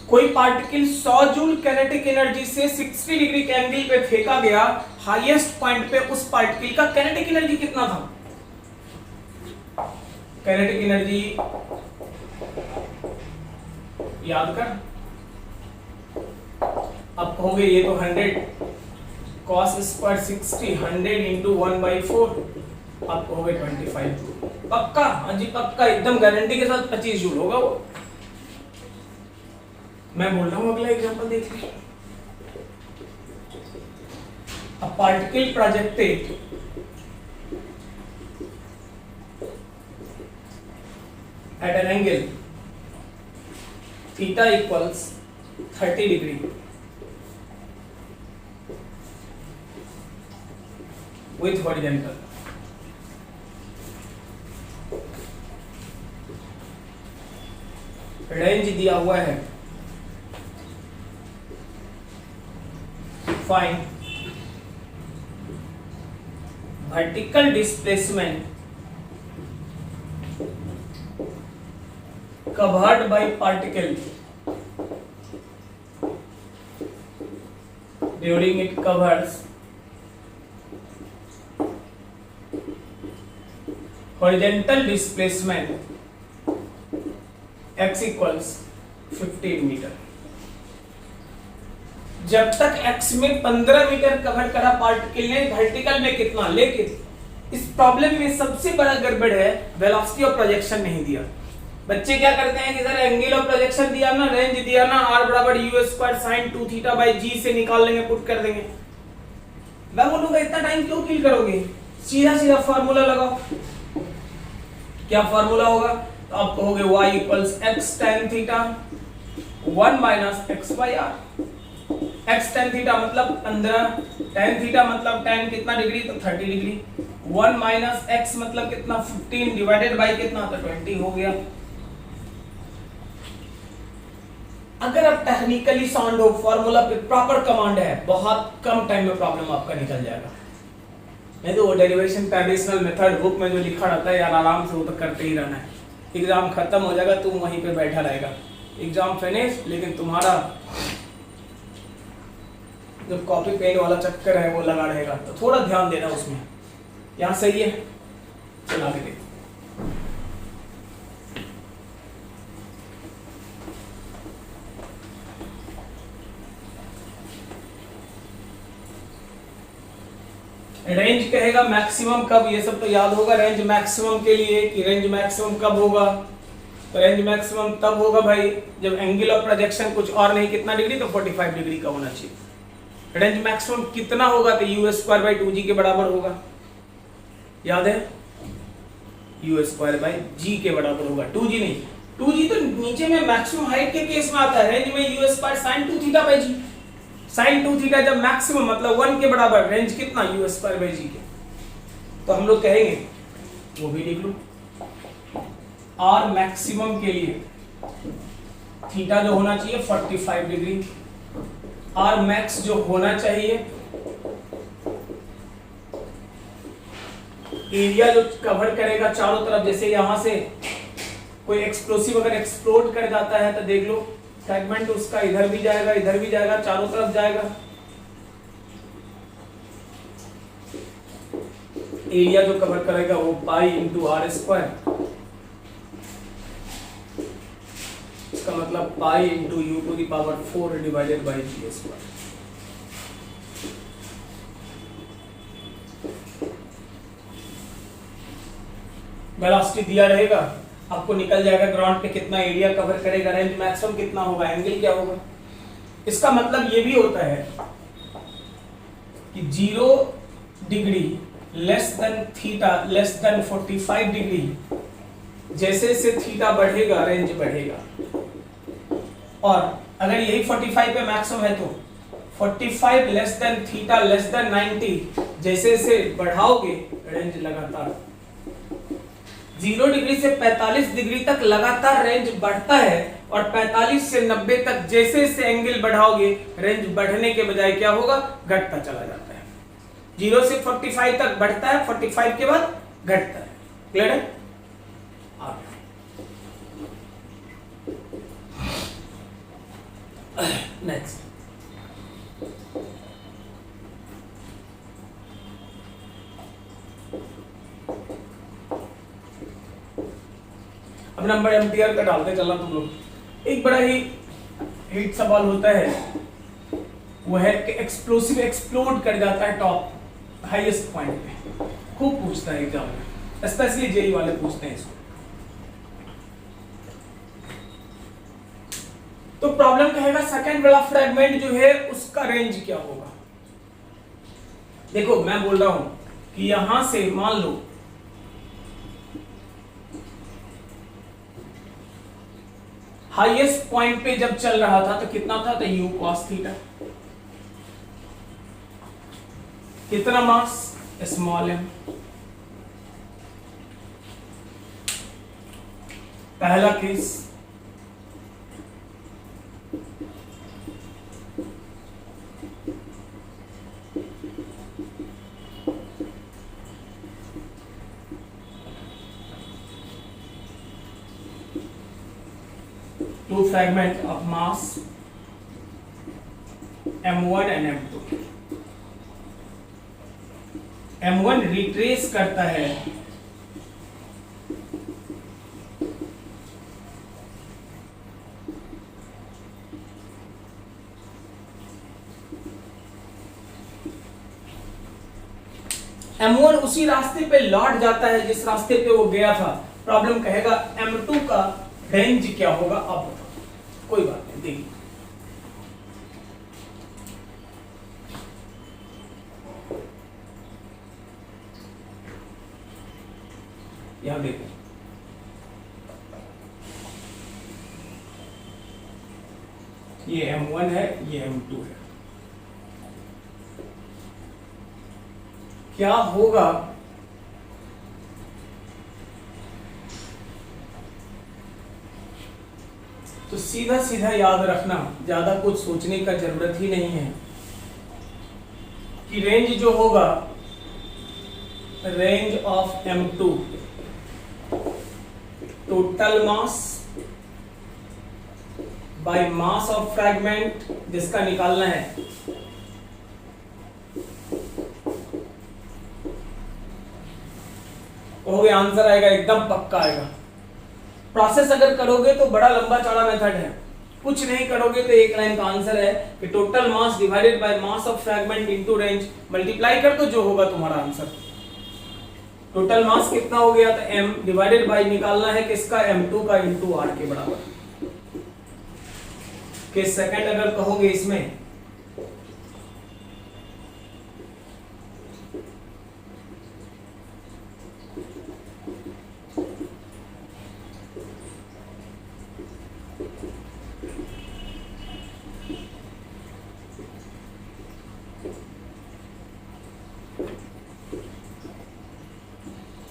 कोई पार्टिकल 100 जूल काइनेटिक एनर्जी से 60 डिग्री के एंगल पे फेंका गया, हाईएस्ट पॉइंट पे उस पार्टिकल का काइनेटिक एनर्जी कितना था? काइनेटिक एनर्जी याद कर। अब कहोगे ये तो 100 cos स्क्वायर 60, 100 इंटू 1/4, आप कहोगे 25 जूल। पक्का? हाँ जी पक्का, एकदम गारंटी के साथ 25 जूल होगा वो। मैं बोल रहा हूं अगला एग्जांपल देख लीजिए। A particle projected at an angle theta equals 30 degree with horizontal. Range दिया हुआ है, find vertical displacement covered by particle during it covers horizontal displacement x equals 15 metre. जब तक x में 15 मीटर कवर करा पार्टिकल ने, वर्टिकल में कितना? लेकिन इस प्रॉब्लम में सबसे बड़ा गड़बड़ है, वेलोसिटी ऑफ प्रोजेक्शन नहीं दिया। बच्चे क्या करते हैं कि सर एंगल ऑफ प्रोजेक्शन दिया ना, रेंज दिया ना, r बराबर u² sin 2 theta by g से निकाल लेंगे, पुट कर देंगे। मैं बोलूंगा इतना टाइम क्यों किल करोगे, सीधा सीधा फार्मूला लगाओ। क्या फार्मूला होगा? तो आप कहोगे y equals x tan theta 1 minus x by r। x tan theta मतलब 15, tan थीटा मतलब tan कितना डिग्री? तो 30 डिग्री। 1 माइनस x मतलब कितना? 15 डिवाइडेड बाई कितना? तो 20 हो गया। अगर आप टेक्निकली साउंड हो, फार्मूला पे प्रॉपर कमांड है, बहुत कम टाइम में प्रॉब्लम आपका निकल जाएगा। नहीं तो वो डेरिवेशन ट्रेडिशनल मेथड बुक में जो लिखा रहता है यार, आराम से वो तो करते ही रहना है। एग्जाम खत्म हो जाएगा, तुम वहीं पे बैठा रहेगा, एग्जाम फिनिश, लेकिन तुम्हारा जो कॉपी पेन वाला चक्कर है वो लगा रहेगा। तो थोड़ा ध्यान देना उसमें। यहाँ सही है, चला के देखो। रेंज कहेगा मैक्सिमम कब, ये सब तो याद होगा रेंज मैक्सिमम के लिए कि रेंज मैक्सिमम कब होगा। तो रेंज मैक्सिमम तब होगा भाई जब एंगल ऑफ प्रोजेक्शन कुछ और नहीं, कितना डिग्री? तो 45 डिग्री का होना चाहिए। रेंज मैक्सिमम कितना होगा? तो u² के बराबर होगा, याद है? u² के बराबर होगा, 2g नहीं। 2g तो नीचे में मैक्सिमम हाइट के केस में आता है, रेंज में u² sin 2 theta by g। sin 2 theta जब मैक्सिमम मतलब 1 के बराबर, रेंज कितना? u² के। तो हम लोग कहेंगे, वो भी लिख लो, r मैक्सिमम के लिए थीटा जो होना चाहिए 45 डिग्री, r मैक्स जो होना चाहिए, एरिया जो कवर करेगा चारों तरफ, जैसे यहां से कोई एक्सप्लोसिव अगर एक्सप्लोड कर जाता है तो देख लो सेगमेंट उसका इधर भी जाएगा, इधर भी जाएगा, चारों तरफ जाएगा। एरिया जो कवर करेगा वो पाई इंटू r², इसका मतलब pi into u⁴ divided by g²। Velocity दिया रहेगा, आपको निकल जाएगा ग्राउंड पे कितना एरिया कवर करेगा, रेंज मैक्सिमम कितना होगा, एंगल क्या होगा। इसका मतलब ये भी होता है कि 0 degree less than theta less than 45 degree, जैसे जैसे थीटा बढ़ेगा रेंज बढ़ेगा। और अगर यही 45 पे मैक्सिमम है तो 45 less than theta less than 90, जैसे जैसे बढ़ाओगे रेंज लगातार 0 डिग्री से 45 डिग्री तक लगातार रेंज बढ़ता है, और 45 से 90 तक जैसे जैसे एंगल बढ़ाओगे रेंज बढ़ने के बजाय क्या होगा? घटता चला जाता है। 0 से 45 तक बढ़ता है, 45 के बाद घटता है। क्लियर है? नेक्स्ट अब नंबर एम्पियर का डालते चलना तुम लोग। एक बड़ा ही हिट सवाल होता है, वो है कि एक्सप्लोसिव एक्सप्लोड कर जाता है टॉप हाईएस्ट पॉइंट पे। खूब पूछता है एग्जाम में, स्पेशली जेई वाले पूछते हैं इसको। तो प्रॉब्लम कहेगा सेकंड वाला फ्रेगमेंट जो है उसका रेंज क्या होगा। देखो मैं बोल रहा हूं कि यहां से मान लो हाईएस्ट पॉइंट पे जब चल रहा था तो कितना था, तो u cos थीटा। कितना मास, स्मॉल m। पहला case. Two fragment of mass m1 and m2। m1 retrace करता है m1 उसी रास्ते पे लौट जाता है जिस रास्ते पे वो गया था। प्रॉब्लम कहेगा m2 का रेंज क्या होगा। अब बताओ, कोई बात नहीं, देखिए यहां देखो, ये m1 है, ये m2 है। क्या होगा, तो सीधा सीधा याद रखना, ज्यादा कुछ सोचने का जरूरत ही नहीं है कि रेंज जो होगा, range of m2 total mass by mass of fragment, जिसका निकालना है, कहोगे आंसर आएगा, एकदम पक्का आएगा। प्रोसेस अगर करोगे तो बड़ा लंबा चौड़ा मेथड है, कुछ नहीं करोगे तो एक लाइन का आंसर है कि total mass divided by mass of fragment into range, multiply कर दो, जो होगा तुम्हारा आंसर। टोटल मास कितना हो गया, तो m डिवाइडेड बाय निकालना है किसका, m2 का इनटू r के बराबर। के सेकंड अगर कहोगे इसमें,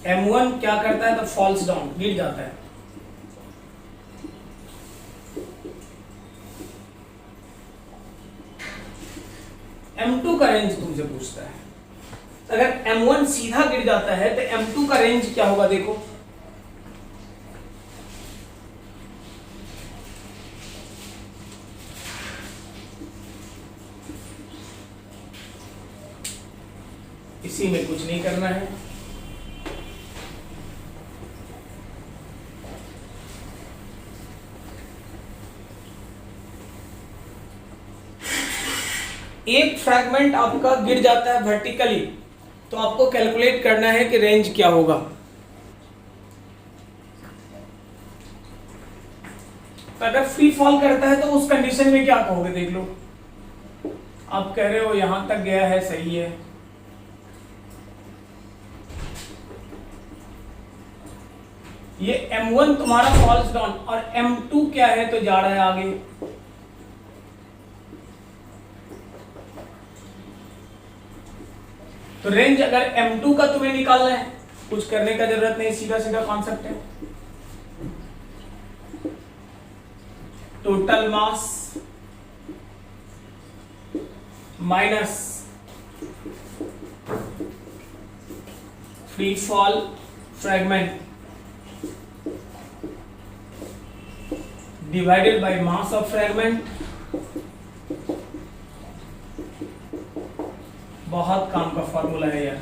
m1 क्या करता है, तो फॉल्स डाउन, गिर जाता है। m2 का रेंज तुमसे पूछता है। अगर m1 सीधा गिर जाता है तो m2 का रेंज क्या होगा, देखो इसी में कुछ नहीं करना है, एक फ्रैगमेंट आपका गिर जाता है वर्टिकली, तो आपको कैलकुलेट करना है कि रेंज क्या होगा। अगर फ्री फॉल करता है तो उस कंडीशन में क्या कहोगे, देख लो। आप कह रहे हो यहां तक गया है, सही है, ये m1 तुम्हारा फॉल्स डाउन और m2 क्या है, तो जा रहा है आगे। तो रेंज अगर m2 का तुम्हें निकालना है, कुछ करने का जरूरत नहीं, सीधा सीधा कॉन्सेप्ट है। Total mass minus free fall fragment divided by mass of fragment. बहुत काम का फॉर्मूला है यार।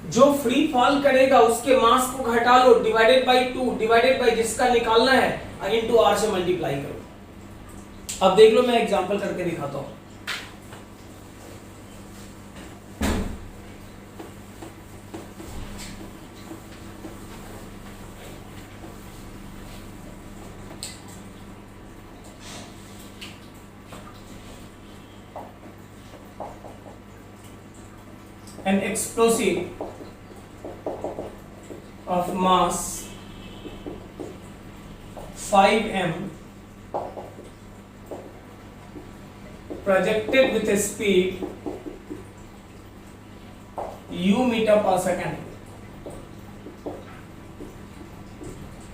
जो फ्री फॉल करेगा उसके मास को घटा लो, डिवाइडेड बाई 2, डिवाइडेड बाई जिसका निकालना है इनटू r से मल्टीप्लाई करो। अब देख लो, मैं एग्जांपल करके दिखाता हूं। An explosive of mass 5m projected with a speed u meter per second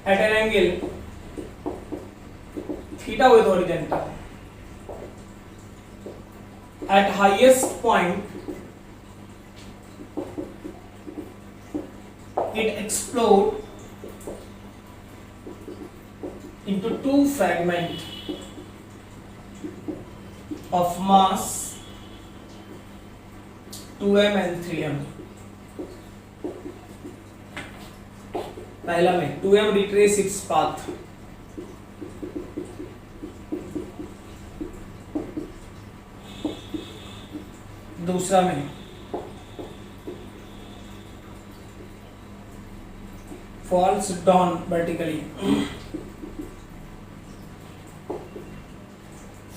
at an angle theta with horizontal. At highest point it explode into two fragments of mass 2m and 3m. पहला में 2m retrace its path, दूसरा में falls down vertically.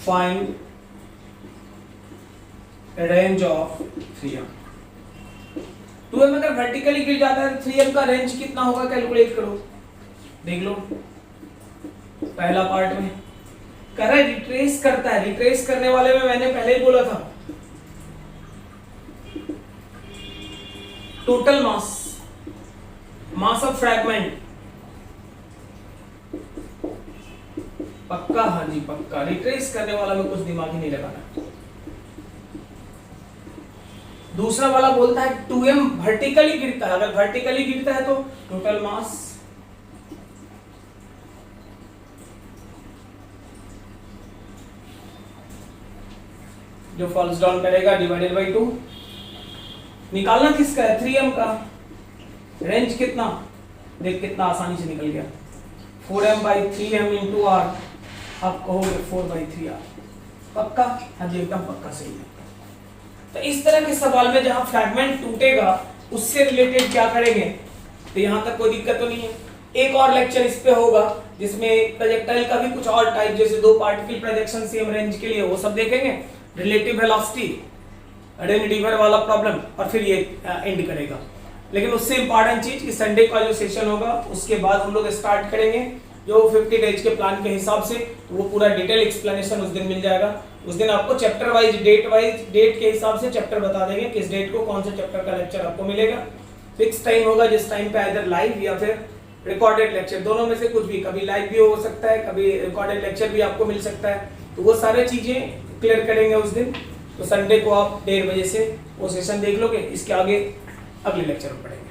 Find range of 3m. 2m अगर वर्टिकली गिर जाता है 3m का रेंज कितना होगा कैलकुलेट करो। देख लो, पहला पार्ट में कर रहा है रिट्रेस करता है। रिट्रेस करने वाले में मैंने पहले ही बोला था टोटल मास ऑफ फ्रैगमेंट। पक्का? हाँ जी पक्का। रिट्रेस करने वाला में कुछ दिमाग ही नहीं लगाना। दूसरा वाला बोलता है 2m वर्टिकली गिरता है। अगर वर्टिकली गिरता है तो टोटल मास जो फॉल्स डाउन करेगा डिवाइडेड बाई 2। निकालना किसका है? 3m का। रेंज कितना? देख कितना आसानी से निकल गया। 4m by 3m into r। आप कहोगे 4 by 3r। पक्का? हाँ जी एकदम पक्का, सही है। तो इस तरह के सवाल में जहां फ्रैगमेंट टूटेगा उससे रिलेटेड क्या करेंगे, तो यहां तक कोई दिक्कत तो नहीं है। एक और लेक्चर इस पे होगा जिसमें प्रोजेक्टाइल का भी कुछ और टाइप, जैसे दो पार्टिकल प्रोजेक्शन सेम रेंज के लिए, वो सब देखेंगे। रिलेटिव वेलोसिटी, रेनडीवर वाला प्रॉब्लम, और फिर ये एंड करेगा। लेकिन उससे इंपॉर्टेंट चीज कि संडे का जो सेशन होगा उसके बाद हम लोग स्टार्ट करेंगे जो 50 डेज के प्लान के हिसाब से, तो वो पूरा डिटेल एक्सप्लेनेशन उस दिन मिल जाएगा। उस दिन आपको चैप्टर वाइज डेट के हिसाब से चैप्टर बता देंगे, किस डेट को कौन से चैप्टर का लेक्चर आपको मिलेगा। फिक्स टाइम होगा जिस टाइम पे आइदर लाइव या फिर रिकॉर्डेड लेक्चर, दोनों में से कुछ भी, कभी लाइव भी हो सकता है, कभी रिकॉर्डेड लेक्चर भी आपको मिल सकता है। तो वो सारे चीजें क्लियर करेंगे उस दिन। तो संडे को आप 1:30 बजे से वो सेशन देख लोगे। इसके आगे अगले लेक्चर में पढ़ेंगे।